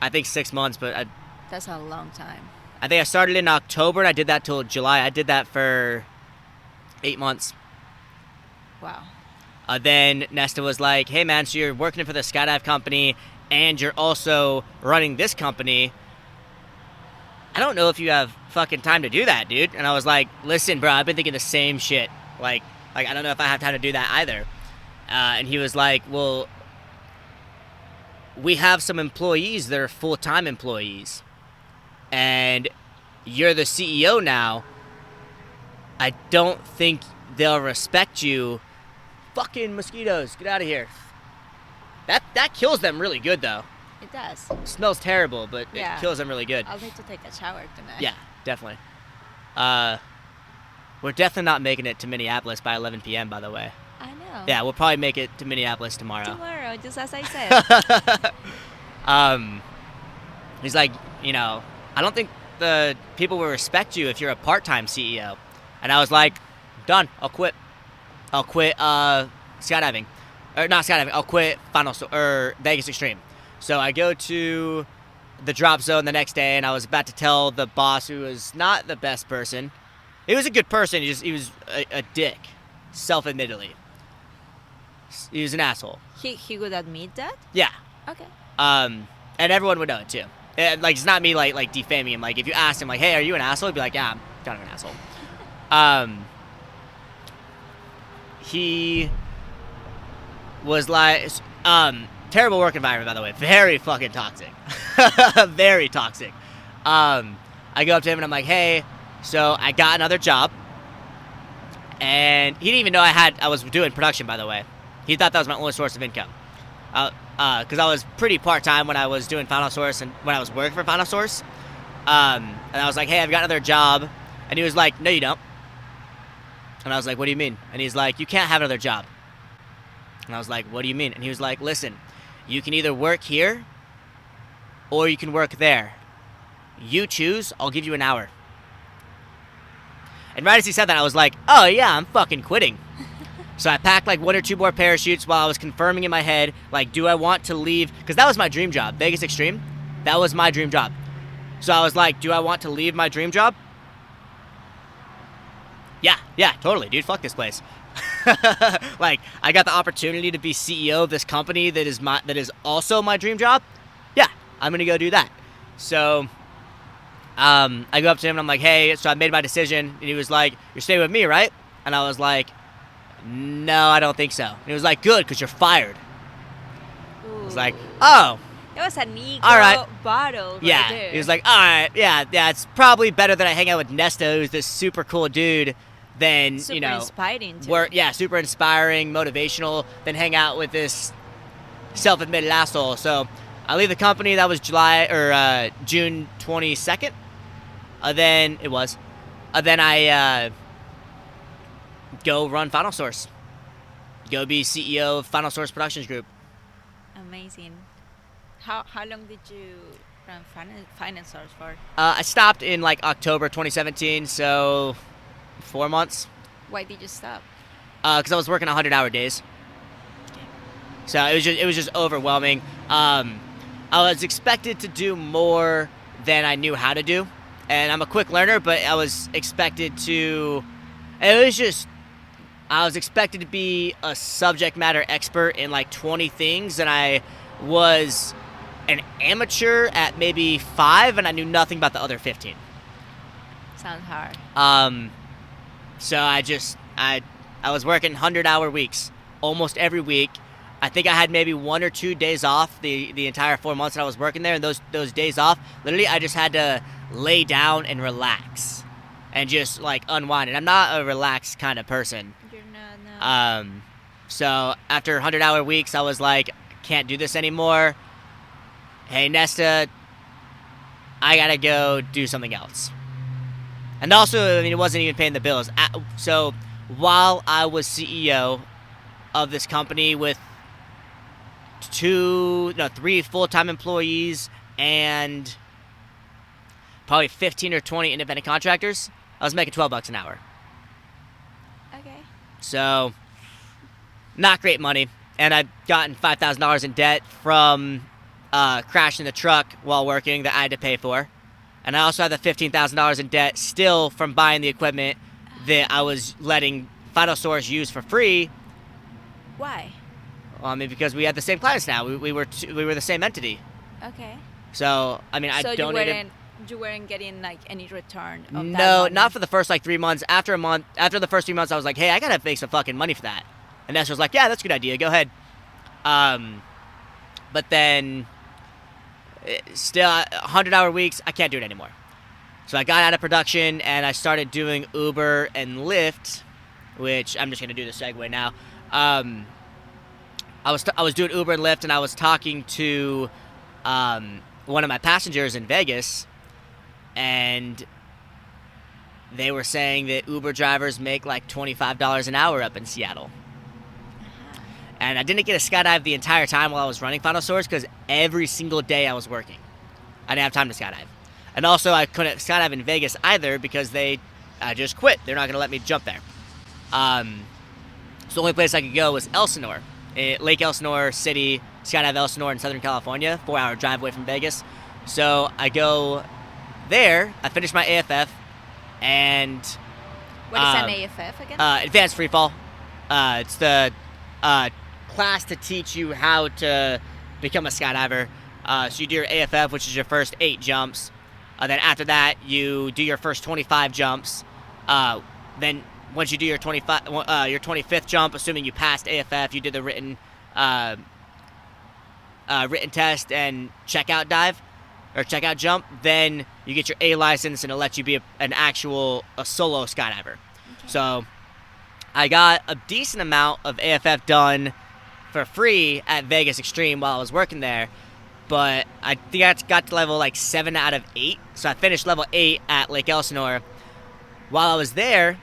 I think 6 months, but That's a long time. I think I started in October and I did that till July. I did that for 8 months. Wow. Then Nesta was like, hey man, so you're working for the skydive company and you're also running this company. I don't know if you have fucking time to do that, dude. And I was like, listen, bro, I've been thinking the same shit. Like I don't know if I have time to do that either. And he was like, well, we have some employees that are full-time employees. And you're the CEO now. I don't think they'll respect you. Fucking mosquitoes, get out of here. That kills them really good, though. It does. It smells terrible, but it kills them really good. I'll need to take a shower tonight. Yeah, definitely. We're definitely not making it to Minneapolis by 11 p.m., by the way. I know. Yeah, we'll probably make it to Minneapolis tomorrow. Tomorrow, just as I said. He's like, I don't think the people will respect you if you're a part-time CEO. And I was like, done. I'll quit skydiving. Or not skydiving. I'll quit Vegas Extreme. So I go to the drop zone the next day, and I was about to tell the boss, who was not the best person. He was a good person. He was a dick, self-admittedly. He was an asshole. He would admit that? Yeah. Okay. And everyone would know it too. It's not me like defaming him. Like if you asked him like, hey, are you an asshole? He'd be like, yeah, I'm kind of an asshole. He was like, terrible work environment, by the way. Very fucking toxic. Very toxic. I go up to him and I'm like, hey, so I got another job. And he didn't even know I was doing production, by the way. He thought that was my only source of income. Because I was pretty part-time when I was doing Final Source and when I was working for Final Source. And I was like, hey, I've got another job. And he was like, no, you don't. And I was like, what do you mean? And he's like, you can't have another job. And I was like, what do you mean? And he was like, listen, you can either work here or you can work there. You choose, I'll give you an hour. And right as he said that, I was like, oh yeah, I'm fucking quitting. So I packed like 1 or 2 more parachutes while I was confirming in my head, like, do I want to leave? Because that was my dream job. Vegas Extreme, that was my dream job. So I was like, do I want to leave my dream job? Yeah, totally, dude. Fuck this place. Like, I got the opportunity to be CEO of this company that is also my dream job. Yeah, I'm gonna go do that. So I go up to him and I'm like, hey, so I made my decision. And he was like, you're staying with me, right? And I was like, no, I don't think so. And he was like, good, because you're fired. Ooh. I was like, oh. That was an ego all right. bottle right yeah. there. He was like, all right, yeah, it's probably better that I hang out with Nesta, who's this super cool dude, than, super inspiring too. Super inspiring, motivational, than hang out with this self-admitted asshole. So I leave the company. That was June 22nd. Then it was. Then I go run Final Source. Go be CEO of Final Source Productions Group. Amazing. How long did you run Final Source for? I stopped in like October 2017, so 4 months. Why did you stop? Because I was working 100-hour days. So it was just overwhelming. I was expected to do more than I knew how to do, and I'm a quick learner, but I was expected to. I was expected to be a subject matter expert in like 20 things, and I was an amateur at maybe 5, and I knew nothing about the other 15. Sounds hard. So I was working 100-hour weeks almost every week. I think I had maybe 1 or 2 days off the entire 4 months that I was working there, and those days off, literally, I just had to lay down and relax and just like unwind. And I'm not a relaxed kind of person. You're not. No. So after 100-hour weeks, I was like, can't do this anymore. Hey, Nesta, I gotta go do something else. And also, I mean, it wasn't even paying the bills. So while I was CEO of this company with 3 full-time employees and probably 15 or 20 independent contractors, I was making $12 an hour. Okay. So, not great money. And I'd gotten $5,000 in debt from crashing the truck while working that I had to pay for. And I also had the $15,000 in debt still from buying the equipment that I was letting Final Source use for free. Why? Well, I mean, because we had the same clients now. We were the same entity. Okay. So, I mean, So I donated. you weren't getting like any return of that No, money? not for the first like 3 months. After the first 3 months, I was like, hey, I gotta make some fucking money for that. And Nessa was like, yeah, that's a good idea. Go ahead. But then, still, 100-hour weeks, I can't do it anymore. So I got out of production and I started doing Uber and Lyft, which I'm just gonna do the segue now. I was doing Uber and Lyft, and I was talking to one of my passengers in Vegas, and they were saying that Uber drivers make like $25 an hour up in Seattle. And I didn't get to skydive the entire time while I was running Final Source because every single day I was working. I didn't have time to skydive. And also I couldn't skydive in Vegas either because I just quit. They're not going to let me jump there. So the only place I could go was Elsinore. Lake Elsinore City, Skydive Elsinore in Southern California, 4-hour drive away from Vegas. So I go there, I finish my AFF, and... What is an AFF again? Advanced Freefall. It's the class to teach you how to become a skydiver. So you do your AFF, which is your first 8 jumps. Then after that, you do your first 25 jumps. Then once you do your 25th jump, assuming you passed AFF, you did the written test and checkout dive or checkout jump. Then you get your A license, and it'll let you be a solo skydiver. Okay. So I got a decent amount of AFF done for free at Vegas Extreme while I was working there, but I think I got to level like 7 out of 8. So I finished level 8 at Lake Elsinore. While I was there,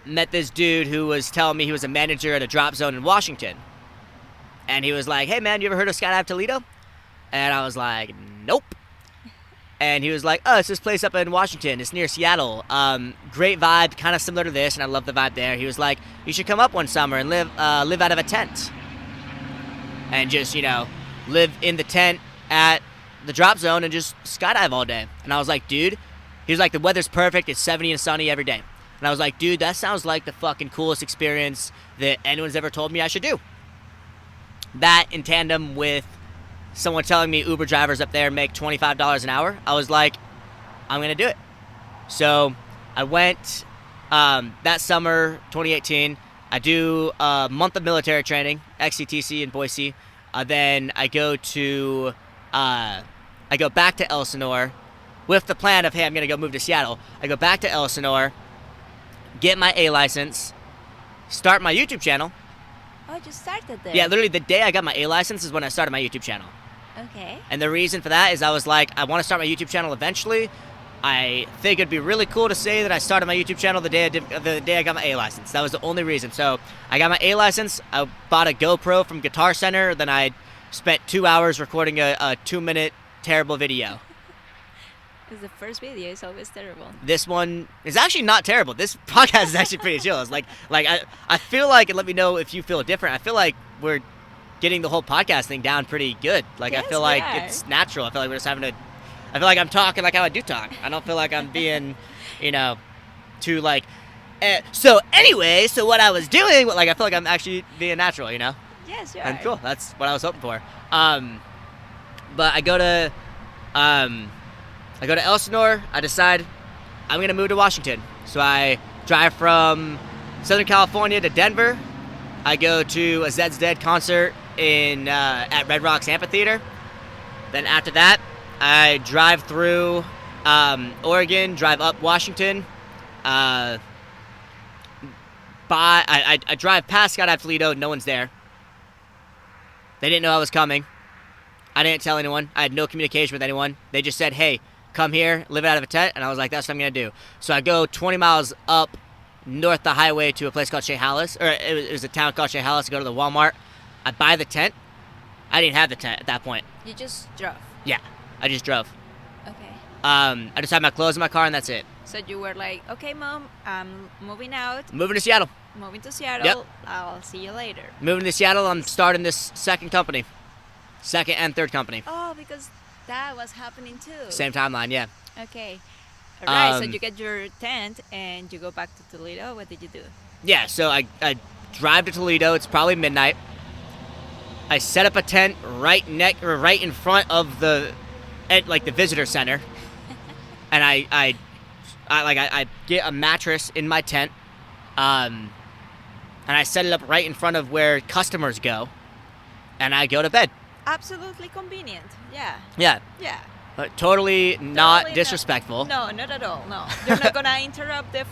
met this dude who was telling me he was a manager at a drop zone in Washington. And he was like, hey, man, you ever heard of Skydive Toledo? And I was like, nope. And he was like, oh, it's this place up in Washington. It's near Seattle. Great vibe, kind of similar to this, and I love the vibe there. He was like, you should come up one summer and live out of a tent. And just, live in the tent at the drop zone and just skydive all day. And I was like, dude, he was like, the weather's perfect. It's 70 and sunny every day. And I was like, dude, that sounds like the fucking coolest experience that anyone's ever told me I should do. That in tandem with someone telling me Uber drivers up there make $25 an hour, I was like, I'm going to do it. So I went that summer, 2018. I do a month of military training, XCTC in Boise. Then I go back to Elsinore with the plan of, hey, I'm going to go move to Seattle. I go back to Elsinore, get my A license, start my YouTube channel. Oh, you started there? Yeah, literally the day I got my A license is when I started my YouTube channel. Okay. And the reason for that is I was like, I want to start my YouTube channel eventually. I think it'd be really cool to say that I started my YouTube channel the day I got my A license. That was the only reason. So I got my A license. I bought a GoPro from Guitar Center. Then I spent 2 hours recording a 2-minute terrible video. Because the first video is always terrible. This one is actually not terrible. This podcast is actually pretty chill. It's like I feel like, and let me know if you feel different, I feel like we're getting the whole podcast thing down pretty good. Like, yes, I feel like it's natural. I feel like we're just I feel like I'm talking like how I do talk. I don't feel like I'm being, too like, so anyway, so what I was doing, like, I feel like I'm actually being natural, Yes, you are. And cool. That's what I was hoping for. But I go to Elsinore. I decide I'm going to move to Washington. So I drive from Southern California to Denver. I go to a Zed's Dead concert at Red Rocks Amphitheater. Then after that, I drive through Oregon, drive up Washington. I drive past Skydive Toledo. No one's there. They didn't know I was coming. I didn't tell anyone. I had no communication with anyone. They just said, hey, come here, live out of a tent. And I was like, that's what I'm going to do. So I go 20 miles up north the highway to a place called Chehalis. Or it was a town called Chehalis. I go to the Walmart. I buy the tent. I didn't have the tent at that point. You just drove? Yeah, I just drove. Okay. I just had my clothes in my car and that's it. So you were like, okay, Mom, I'm moving out. Moving to Seattle. Moving to Seattle. Yep. I'll see you later. Moving to Seattle. I'm starting this second company. Second and third company. Oh, because that was happening too. Same timeline, yeah. Okay. All right, so you get your tent and you go back to Toledo. What did you do? Yeah, so I drive to Toledo. It's probably midnight. I set up a tent right in front of the visitor center. And I get a mattress in my tent. And I set it up right in front of where customers go. And I go to bed. Absolutely convenient. Yeah. Yeah. Yeah. Totally not disrespectful. No, not at all. No. You're not going to interrupt the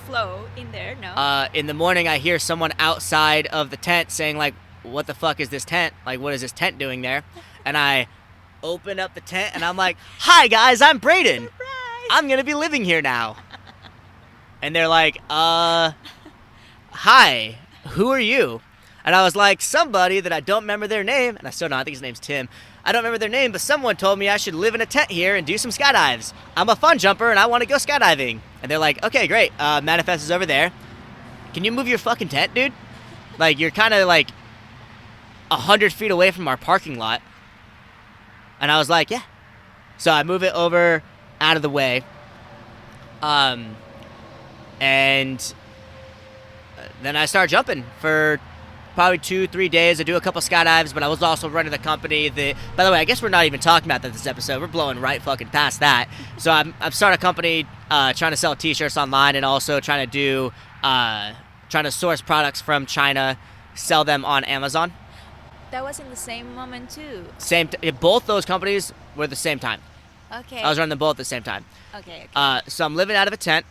flow in there, no. In the morning, I hear someone outside of the tent saying, like, what the fuck is this tent? Like, what is this tent doing there? And I open up the tent, and I'm like, hi, guys, I'm Braden. Surprise. I'm going to be living here now. And they're like, hi, who are you? And I was like, somebody that I don't remember their name, and I still don't, I think his name's Tim. I don't remember their name, but someone told me I should live in a tent here and do some skydives. I'm a fun jumper, and I want to go skydiving. And they're like, okay, great. Manifest is over there. Can you move your fucking tent, dude? Like, you're kind of like 100 feet away from our parking lot. And I was like, yeah. So I move it over out of the way. And then I start jumping for probably 2-3 days. I do a couple skydives, but I was also running the company that, by the way, I guess we're not even talking about that this episode. We're blowing right fucking past that. So I'm starting a company trying to sell t-shirts online and also trying to source products from China, sell them on Amazon. That was in the same moment too. Both those companies were the same time. Okay. I was running them both at the same time. Okay. So I'm living out of a tent,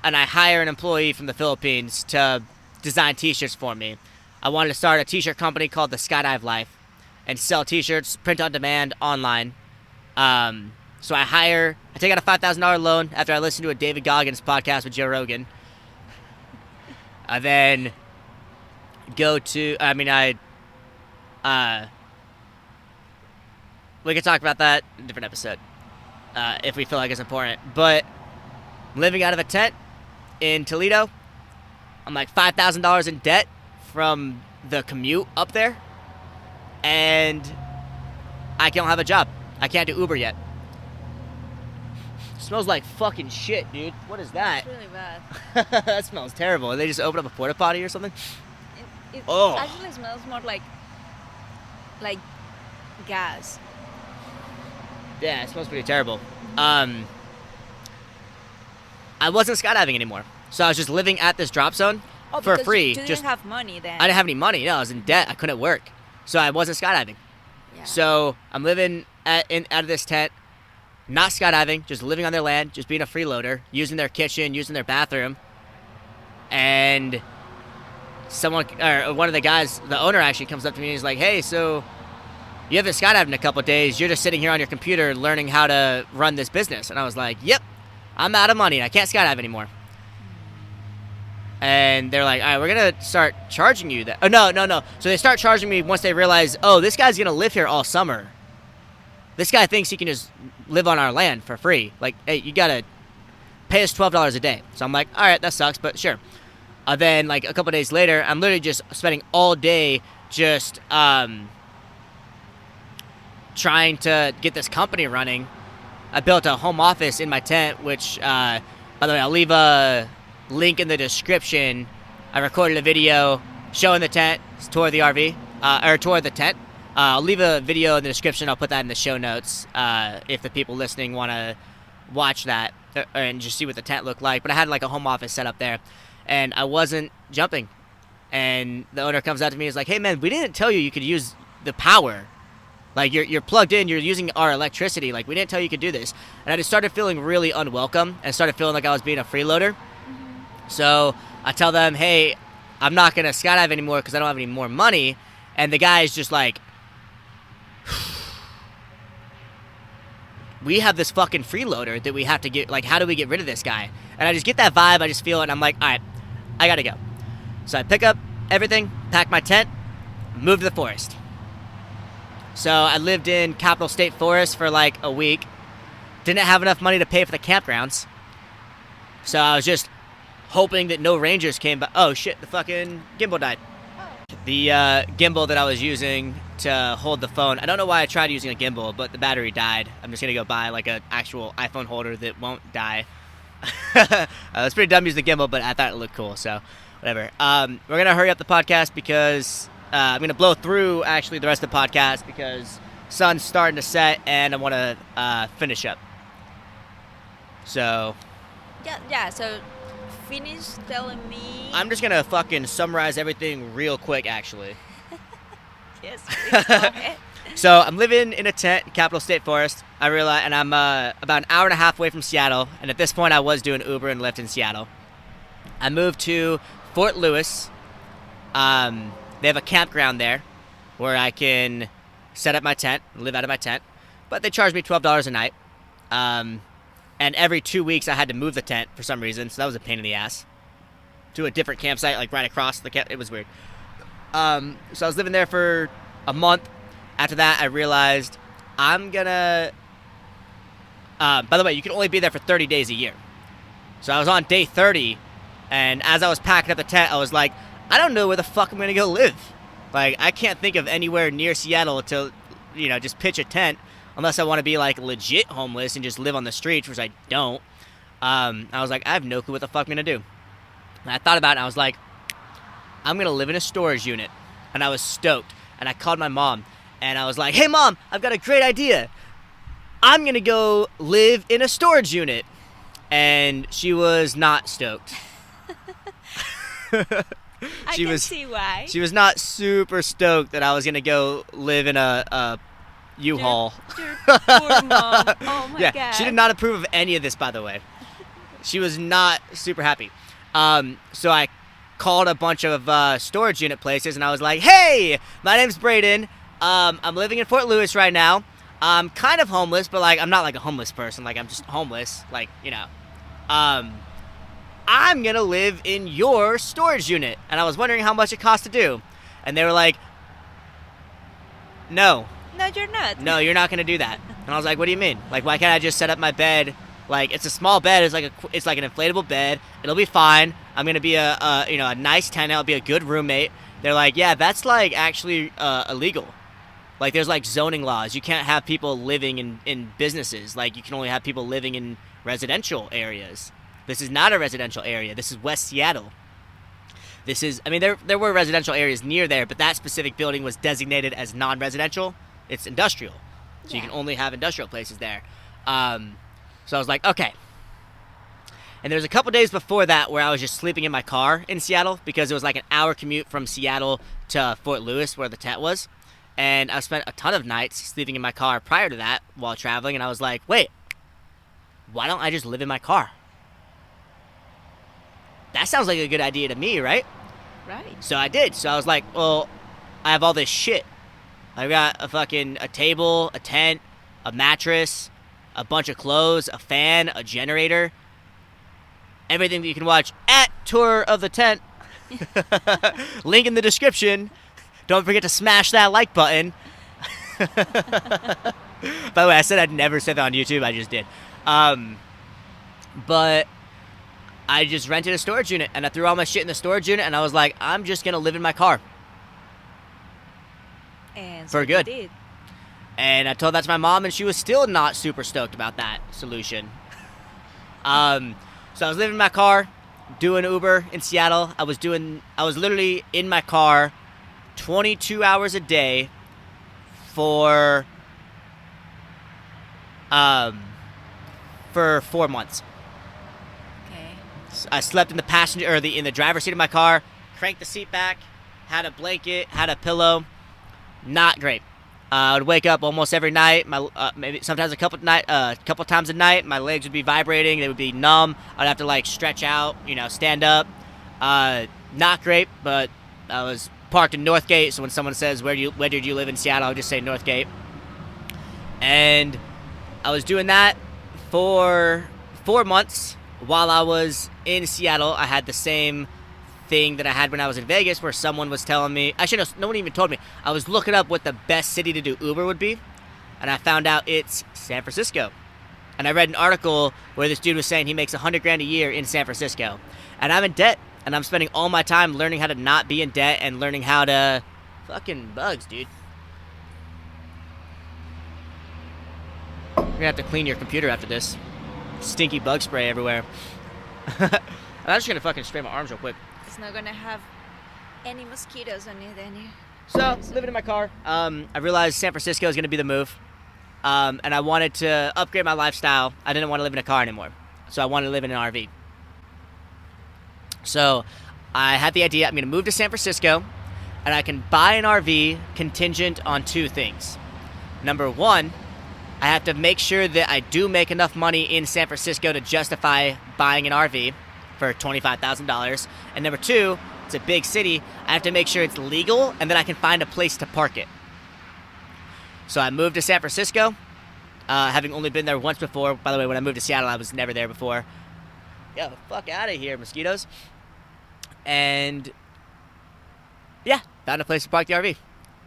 and I hire an employee from the Philippines to design t-shirts for me. I wanted to start a t-shirt company called the Skydive Life and sell t-shirts, print on demand, online. So I take out a $5,000 loan after I listen to a David Goggins podcast with Joe Rogan. I then I We could talk about that in a different episode if we feel like it's important. But living out of a tent in Toledo, I'm like $5,000 in debt from the commute up there, and I don't have a job. I can't do Uber yet. Smells like fucking shit, dude. What is that? It's really bad. That smells terrible. They just opened up a porta potty or something. It Oh. actually smells more like gas. Yeah, it smells pretty terrible. I wasn't skydiving anymore, so I was just living at this drop zone for free. You didn't have money then. I didn't have any money. No, I was in debt. I couldn't work, so I wasn't skydiving. Yeah. So I'm living out of this tent, not skydiving, just living on their land, just being a freeloader, using their kitchen, using their bathroom, and one of the guys, the owner, actually comes up to me and he's like, "Hey, so you haven't skydived in a couple of days. You're just sitting here on your computer learning how to run this business." And I was like, "Yep, I'm out of money and I can't skydive anymore." And they're like, "All right, we're going to start charging you that." Oh, no. So they start charging me once they realize, oh, this guy's going to live here all summer. This guy thinks he can just live on our land for free. Like, hey, you got to pay us $12 a day. So I'm like, all right, that sucks, but sure. Then, like, a couple days later, I'm literally just spending all day just trying to get this company running. I built a home office in my tent, which, by the way, I'll leave a link in the description. I recorded a video showing the tent, tour of the RV, or tour of the tent. I'll leave a video in the description. I'll put that in the show notes if the people listening want to watch that and just see what the tent looked like. But I had like a home office set up there, and I wasn't jumping. And the owner comes out to me and is like, "Hey, man, we didn't tell you could use the power. Like, you're plugged in, you're using our electricity. Like, we didn't tell you could do this." And I just started feeling really unwelcome and started feeling like I was being a freeloader. Mm-hmm. So I tell them, "Hey, I'm not going to skydive anymore because I don't have any more money." And the guy's just like, "We have this fucking freeloader that we have to get, like, how do we get rid of this guy?" And I just get that vibe, I just feel it, and I'm like, all right, I gotta go. So I pick up everything, pack my tent, move to the forest. So I lived in Capitol State Forest for like a week. Didn't have enough money to pay for the campgrounds. So I was just hoping that no rangers came by. Oh shit, the fucking gimbal died. The gimbal that I was using to hold the phone, I don't know why I tried using a gimbal, but the battery died. I'm just gonna go buy like an actual iPhone holder that won't die. It's pretty dumb using the gimbal, but I thought it looked cool, so whatever. We're gonna hurry up the podcast because I'm gonna blow through actually the rest of the podcast because sun's starting to set and I want to finish up. So Yeah. So finish telling me. I'm just gonna fucking summarize everything real quick, actually. Yes, please, go ahead. So I'm living in a tent in Capitol State Forest. I realize, and I'm about an hour and a half away from Seattle. And at this point, I was doing Uber and Lyft in Seattle. I moved to Fort Lewis. They have a campground there where I can set up my tent, live out of my tent. But they charge me $12 a night. And every 2 weeks, I had to move the tent for some reason. So that was a pain in the ass. To a different campsite, like right across the camp. It was weird. So I was living there for a month. After that, I realized I'm gonna... by the way, you can only be there for 30 days a year. So I was on day 30, and as I was packing up the tent, I was like, I don't know where the fuck I'm gonna go live. Like, I can't think of anywhere near Seattle to, just pitch a tent, unless I want to be, like, legit homeless and just live on the streets, which I don't. I was like, I have no clue what the fuck I'm gonna do. And I thought about it, and I was like, I'm gonna live in a storage unit. And I was stoked. And I called my mom. And I was like, "Hey, Mom, I've got a great idea. I'm going to go live in a storage unit." And she was not stoked. I can see why. She was not super stoked that I was going to go live in a U-Haul. Your poor mom. Oh, my God. She did not approve of any of this, by the way. She was not super happy. So I called a bunch of storage unit places, and I was like, "Hey, my name's Braden. I'm living in Fort Lewis right now. I'm kind of homeless, but like I'm not like a homeless person. Like I'm just homeless. Like, I'm gonna live in your storage unit, and I was wondering how much it cost to do." And they were like, no. No, you're not. No, you're not going to do that. And I was like, what do you mean? Like, why can't I just set up my bed? Like, it's a small bed. It's like an inflatable bed. It'll be fine. I'm going to be a nice tenant. I'll be a good roommate. They're like, yeah, that's like actually illegal. Like, there's like zoning laws. You can't have people living in businesses. Like, you can only have people living in residential areas. This is not a residential area. This is West Seattle. This is, I mean, there were residential areas near there, but that specific building was designated as non-residential. It's industrial. So you can only have industrial places there. So I was like, okay. And there was a couple days before that where I was just sleeping in my car in Seattle because it was like an hour commute from Seattle to Fort Lewis where the tent was. And I spent a ton of nights sleeping in my car prior to that while traveling. And I was like, wait, why don't I just live in my car? That sounds like a good idea to me, right? Right. So I did. So I was like, well, I have all this shit. I got a table, a tent, a mattress, a bunch of clothes, a fan, a generator. Everything that you can watch at Tour of the Tent. Link in the description. Don't forget to smash that like button. By the way, I said I'd never say that on YouTube. I just did. But I just rented a storage unit, and I threw all my shit in the storage unit, and I was like, I'm just going to live in my car. And for so good. you did. And I told that to my mom, and she was still not super stoked about that solution. So I was living in my car, doing Uber in Seattle. I was literally in my car 22 hours a day for 4 months. Okay. So I slept in the passenger or in the driver's seat of my car, cranked the seat back, had a blanket, had a pillow. Not great. I would wake up almost every night. Maybe sometimes a couple times a night. My legs would be vibrating. They would be numb. I'd have to like stretch out, stand up. Not great, but I was parked in Northgate. So when someone says where did you live in Seattle, I would just say Northgate. And I was doing that for 4 months while I was in Seattle. I had the same thing that I had when I was in Vegas where someone was telling me, actually no one even told me. I was looking up what the best city to do Uber would be, and I found out it's San Francisco. And I read an article where this dude was saying he makes $100,000 a year in San Francisco, and I'm in debt, and I'm spending all my time learning how to not be in debt and learning how to fucking bugs, dude. You're gonna have to clean your computer after this. Stinky bug spray everywhere. I'm just gonna fucking spray my arms real quick. It's not gonna have any mosquitoes on it, any. So, living in my car, I realized San Francisco is going to be the move, and I wanted to upgrade my lifestyle. I didn't want to live in a car anymore, so I wanted to live in an RV. So, I had the idea, I'm going to move to San Francisco, and I can buy an RV contingent on 2 things. Number 1, I have to make sure that I do make enough money in San Francisco to justify buying an RV for $25,000. And number 2, it's a big city. I have to make sure it's legal and that I can find a place to park it. So I moved to San Francisco, having only been there once before. By the way, when I moved to Seattle, I was never there before. Yo, fuck out of here, mosquitoes. And yeah, found a place to park the RV.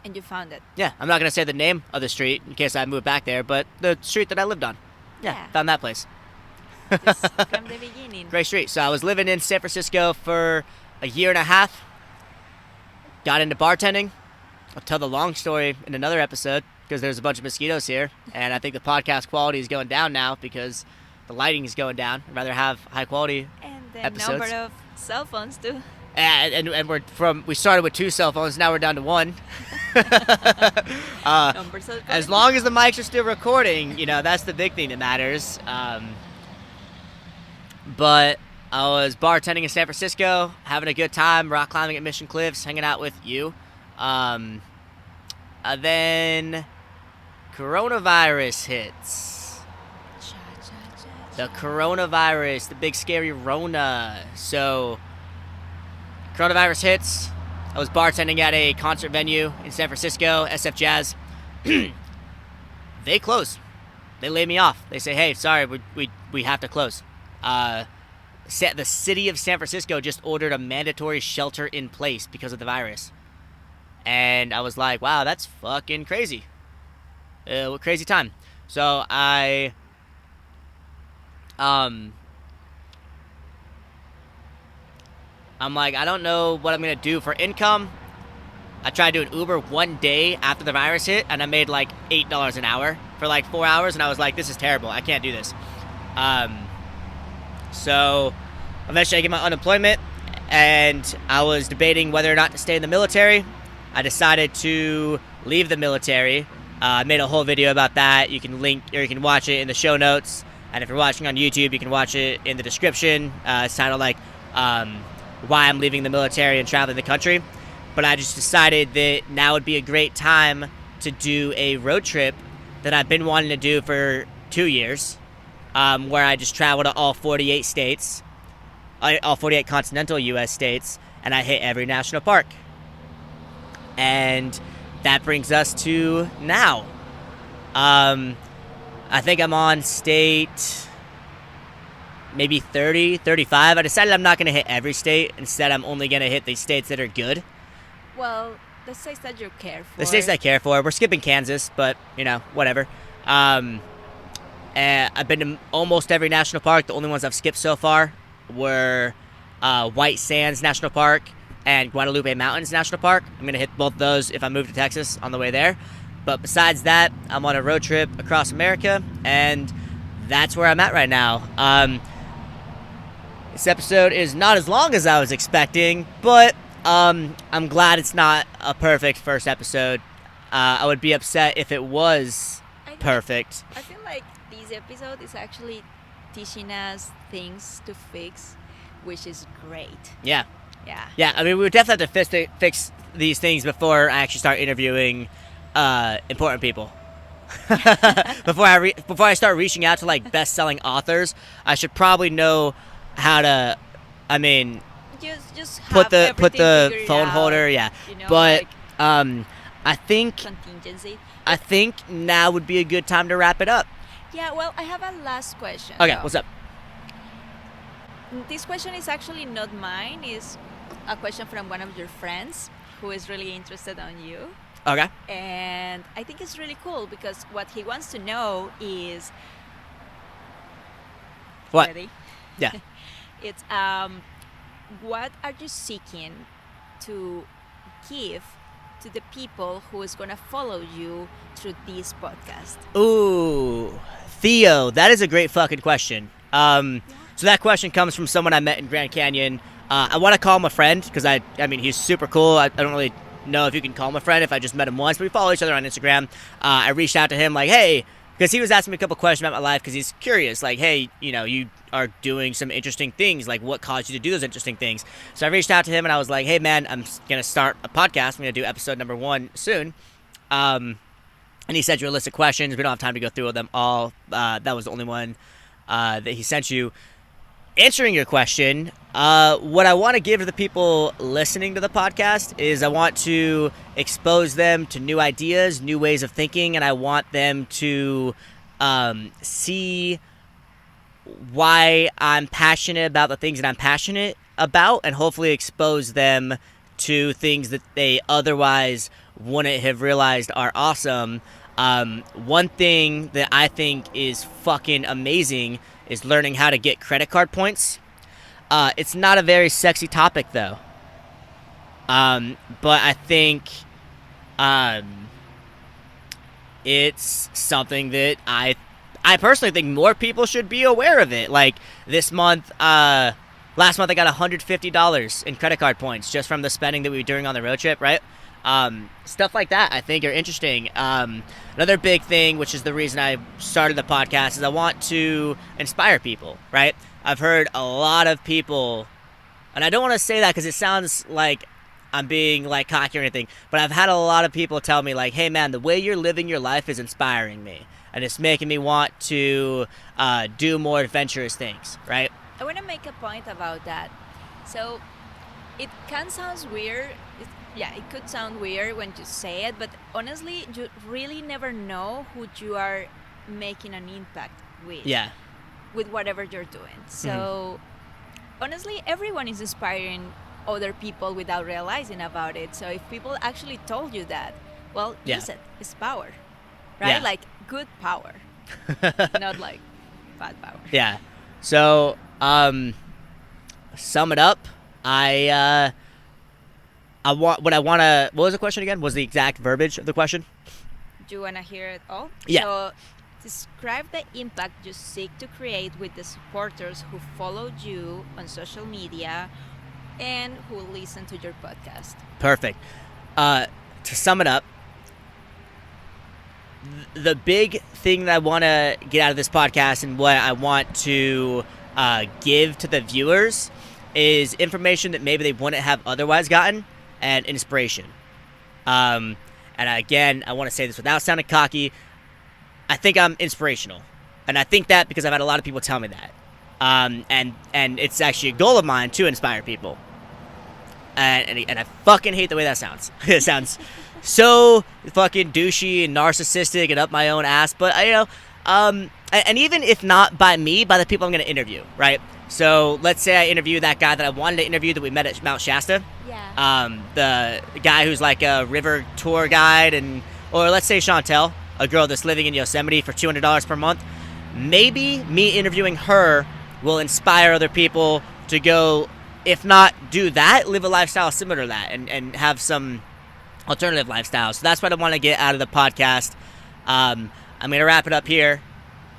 And you found it. Yeah, I'm not going to say the name of the street in case I move back there, but the street that I lived on. Yeah. Found that place. Just from the beginning. Great street. So I was living in San Francisco for a year and a half. Got into bartending. I'll tell the long story in another episode because there's a bunch of mosquitoes here. And I think the podcast quality is going down now because the lighting is going down. I'd rather have high quality and the episodes. Number of cell phones too. And we started with 2 cell phones. Now we're down to 1. As long as the mics are still recording, that's the big thing that matters. But I was bartending in San Francisco, having a good time, rock climbing at Mission Cliffs, hanging out with you. Then coronavirus hits. The coronavirus, the big scary Rona. So coronavirus hits. I was bartending at a concert venue in San Francisco, SF Jazz. They close. They lay me off. They say, hey, sorry, we have to close. The city of San Francisco just ordered a mandatory shelter in place because of the virus. And I was like, wow, that's fucking crazy. What crazy time. So I'm like, I don't know what I'm going to do for income. I tried doing Uber one day after the virus hit, and I made like $8 an hour for like 4 hours, and I was like, this is terrible. I can't do this. So eventually I get my unemployment, and I was debating whether or not to stay in the military. I decided to leave the military. I made a whole video about that. You can link, or you can watch it in the show notes. And if you're watching on YouTube, you can watch it in the description. It's titled like why I'm leaving the military and traveling the country. But I just decided that now would be a great time to do a road trip that I've been wanting to do for 2 years, where I just travel to all 48 states, all 48 continental U.S. states, and I hit every national park. And that brings us to now. I think I'm on state maybe 30, 35. I decided I'm not going to hit every state. Instead, I'm only going to hit the states that are good. Well, the states that you care for. The states I care for. We're skipping Kansas, but, whatever. And I've been to almost every national park. The only ones I've skipped so far were White Sands National Park and Guadalupe Mountains National Park. I'm going to hit both of those if I move to Texas on the way there. But besides that, I'm on a road trip across America, and that's where I'm at right now. This episode is not as long as I was expecting, but I'm glad it's not a perfect first episode. I would be upset if it was perfect. I feel like this episode is actually teaching us things to fix, which is great. Yeah. Yeah. I mean, we would definitely have to fix these things before I actually start interviewing important people. before I start reaching out to like best-selling authors, I should probably know how to. I mean, just put the phone out, holder. Yeah, but I think contingency. I think now would be a good time to wrap it up. Yeah. Well, I have a last question. Okay, though. what's up? This question is actually not mine. It's a question from one of your friends who is really interested on you. Okay. And I think it's really cool because what he wants to know is What? Ready? Yeah. It's what are you seeking to give to the people who is going to follow you through this podcast? Ooh, Theo, that is a great fucking question. So that question comes from someone I met in Grand Canyon. I want to call him a friend because I mean, he's super cool. I don't really know if you can call him a friend if I just met him once, but we follow each other on Instagram. I reached out to him like, hey, because he was asking me a couple questions about my life because he's curious. Like, hey, you are doing some interesting things. Like, what caused you to do those interesting things? So I reached out to him and I was like, hey, man, I'm going to start a podcast. I'm going to do episode number 1 soon. And he sent you a list of questions. We don't have time to go through them all. That was the only one that he sent you. Answering your question, what I want to give to the people listening to the podcast is I want to expose them to new ideas, new ways of thinking, and I want them to see why I'm passionate about the things that I'm passionate about, and hopefully expose them to things that they otherwise wouldn't have realized are awesome. One thing that I think is fucking amazing is learning how to get credit card points. It's not a very sexy topic, though. But I think it's something that I personally think more people should be aware of it. Like this month, last month I got $150 in credit card points just from the spending that we were doing on the road trip, right? Stuff like that I think are interesting. Another big thing, which is the reason I started the podcast, is I want to inspire people, right? I've heard a lot of people, and I don't want to say that because it sounds like I'm being like cocky or anything, but I've had a lot of people tell me like, hey man, the way you're living your life is inspiring me, and it's making me want to do more adventurous things, right? I want to make a point about that. So it can sound weird. It could sound weird when you say it, but honestly, you really never know who you are making an impact with. Yeah. With whatever you're doing. So honestly, everyone is inspiring other people without realizing about it. So if people actually told you that, well, use it. It's power, right? Yeah. Like good power, not like bad power. Yeah. So, sum it up. What was the question again? Was the exact verbiage of the question? Do you want to hear it all? Yeah. So, describe the impact you seek to create with the supporters who followed you on social media and who listen to your podcast. Perfect. To sum it up, the big thing that I want to get out of this podcast and what I want to give to the viewers is information that maybe they wouldn't have otherwise gotten, and inspiration. And again, I want to say this without sounding cocky. I think I'm inspirational, and I think that because I've had a lot of people tell me that. And it's actually a goal of mine to inspire people. And I fucking hate the way that sounds. It sounds so fucking douchey and narcissistic and up my own ass. But and even if not by me, by the people I'm going to interview, right? So let's say I interview that guy that I wanted to interview that we met at Mount Shasta. Yeah. The guy who's like a river tour guide, or let's say Chantel, a girl that's living in Yosemite for $200 per month. Maybe me interviewing her will inspire other people to go, if not do that, live a lifestyle similar to that and have some alternative lifestyles. So that's what I want to get out of the podcast. I'm going to wrap it up here.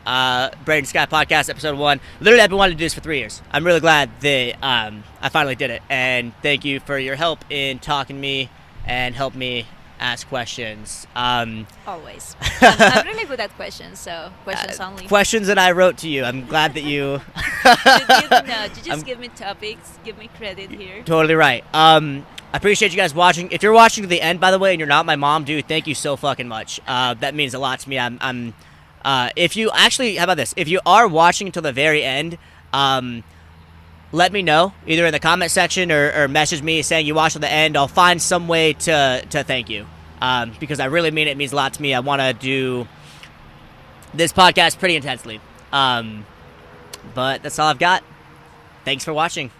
Braden Sky Podcast, episode 1. Literally, I've been wanting to do this for 3 years. I'm really glad that I finally did it. And thank you for your help in talking to me and help me ask questions. Always. I'm really good at questions, so questions only. Questions that I wrote to you. I'm glad that you... You just give me topics, give me credit here. Totally right. I appreciate you guys watching. If you're watching to the end, by the way, and you're not my mom, dude, thank you so fucking much. That means a lot to me. If you actually, how about this? If you are watching until the very end, let me know either in the comment section or message me saying you watched to the end. I'll find some way to thank you, because I really mean it. It means a lot to me. I want to do this podcast pretty intensely. But that's all I've got. Thanks for watching.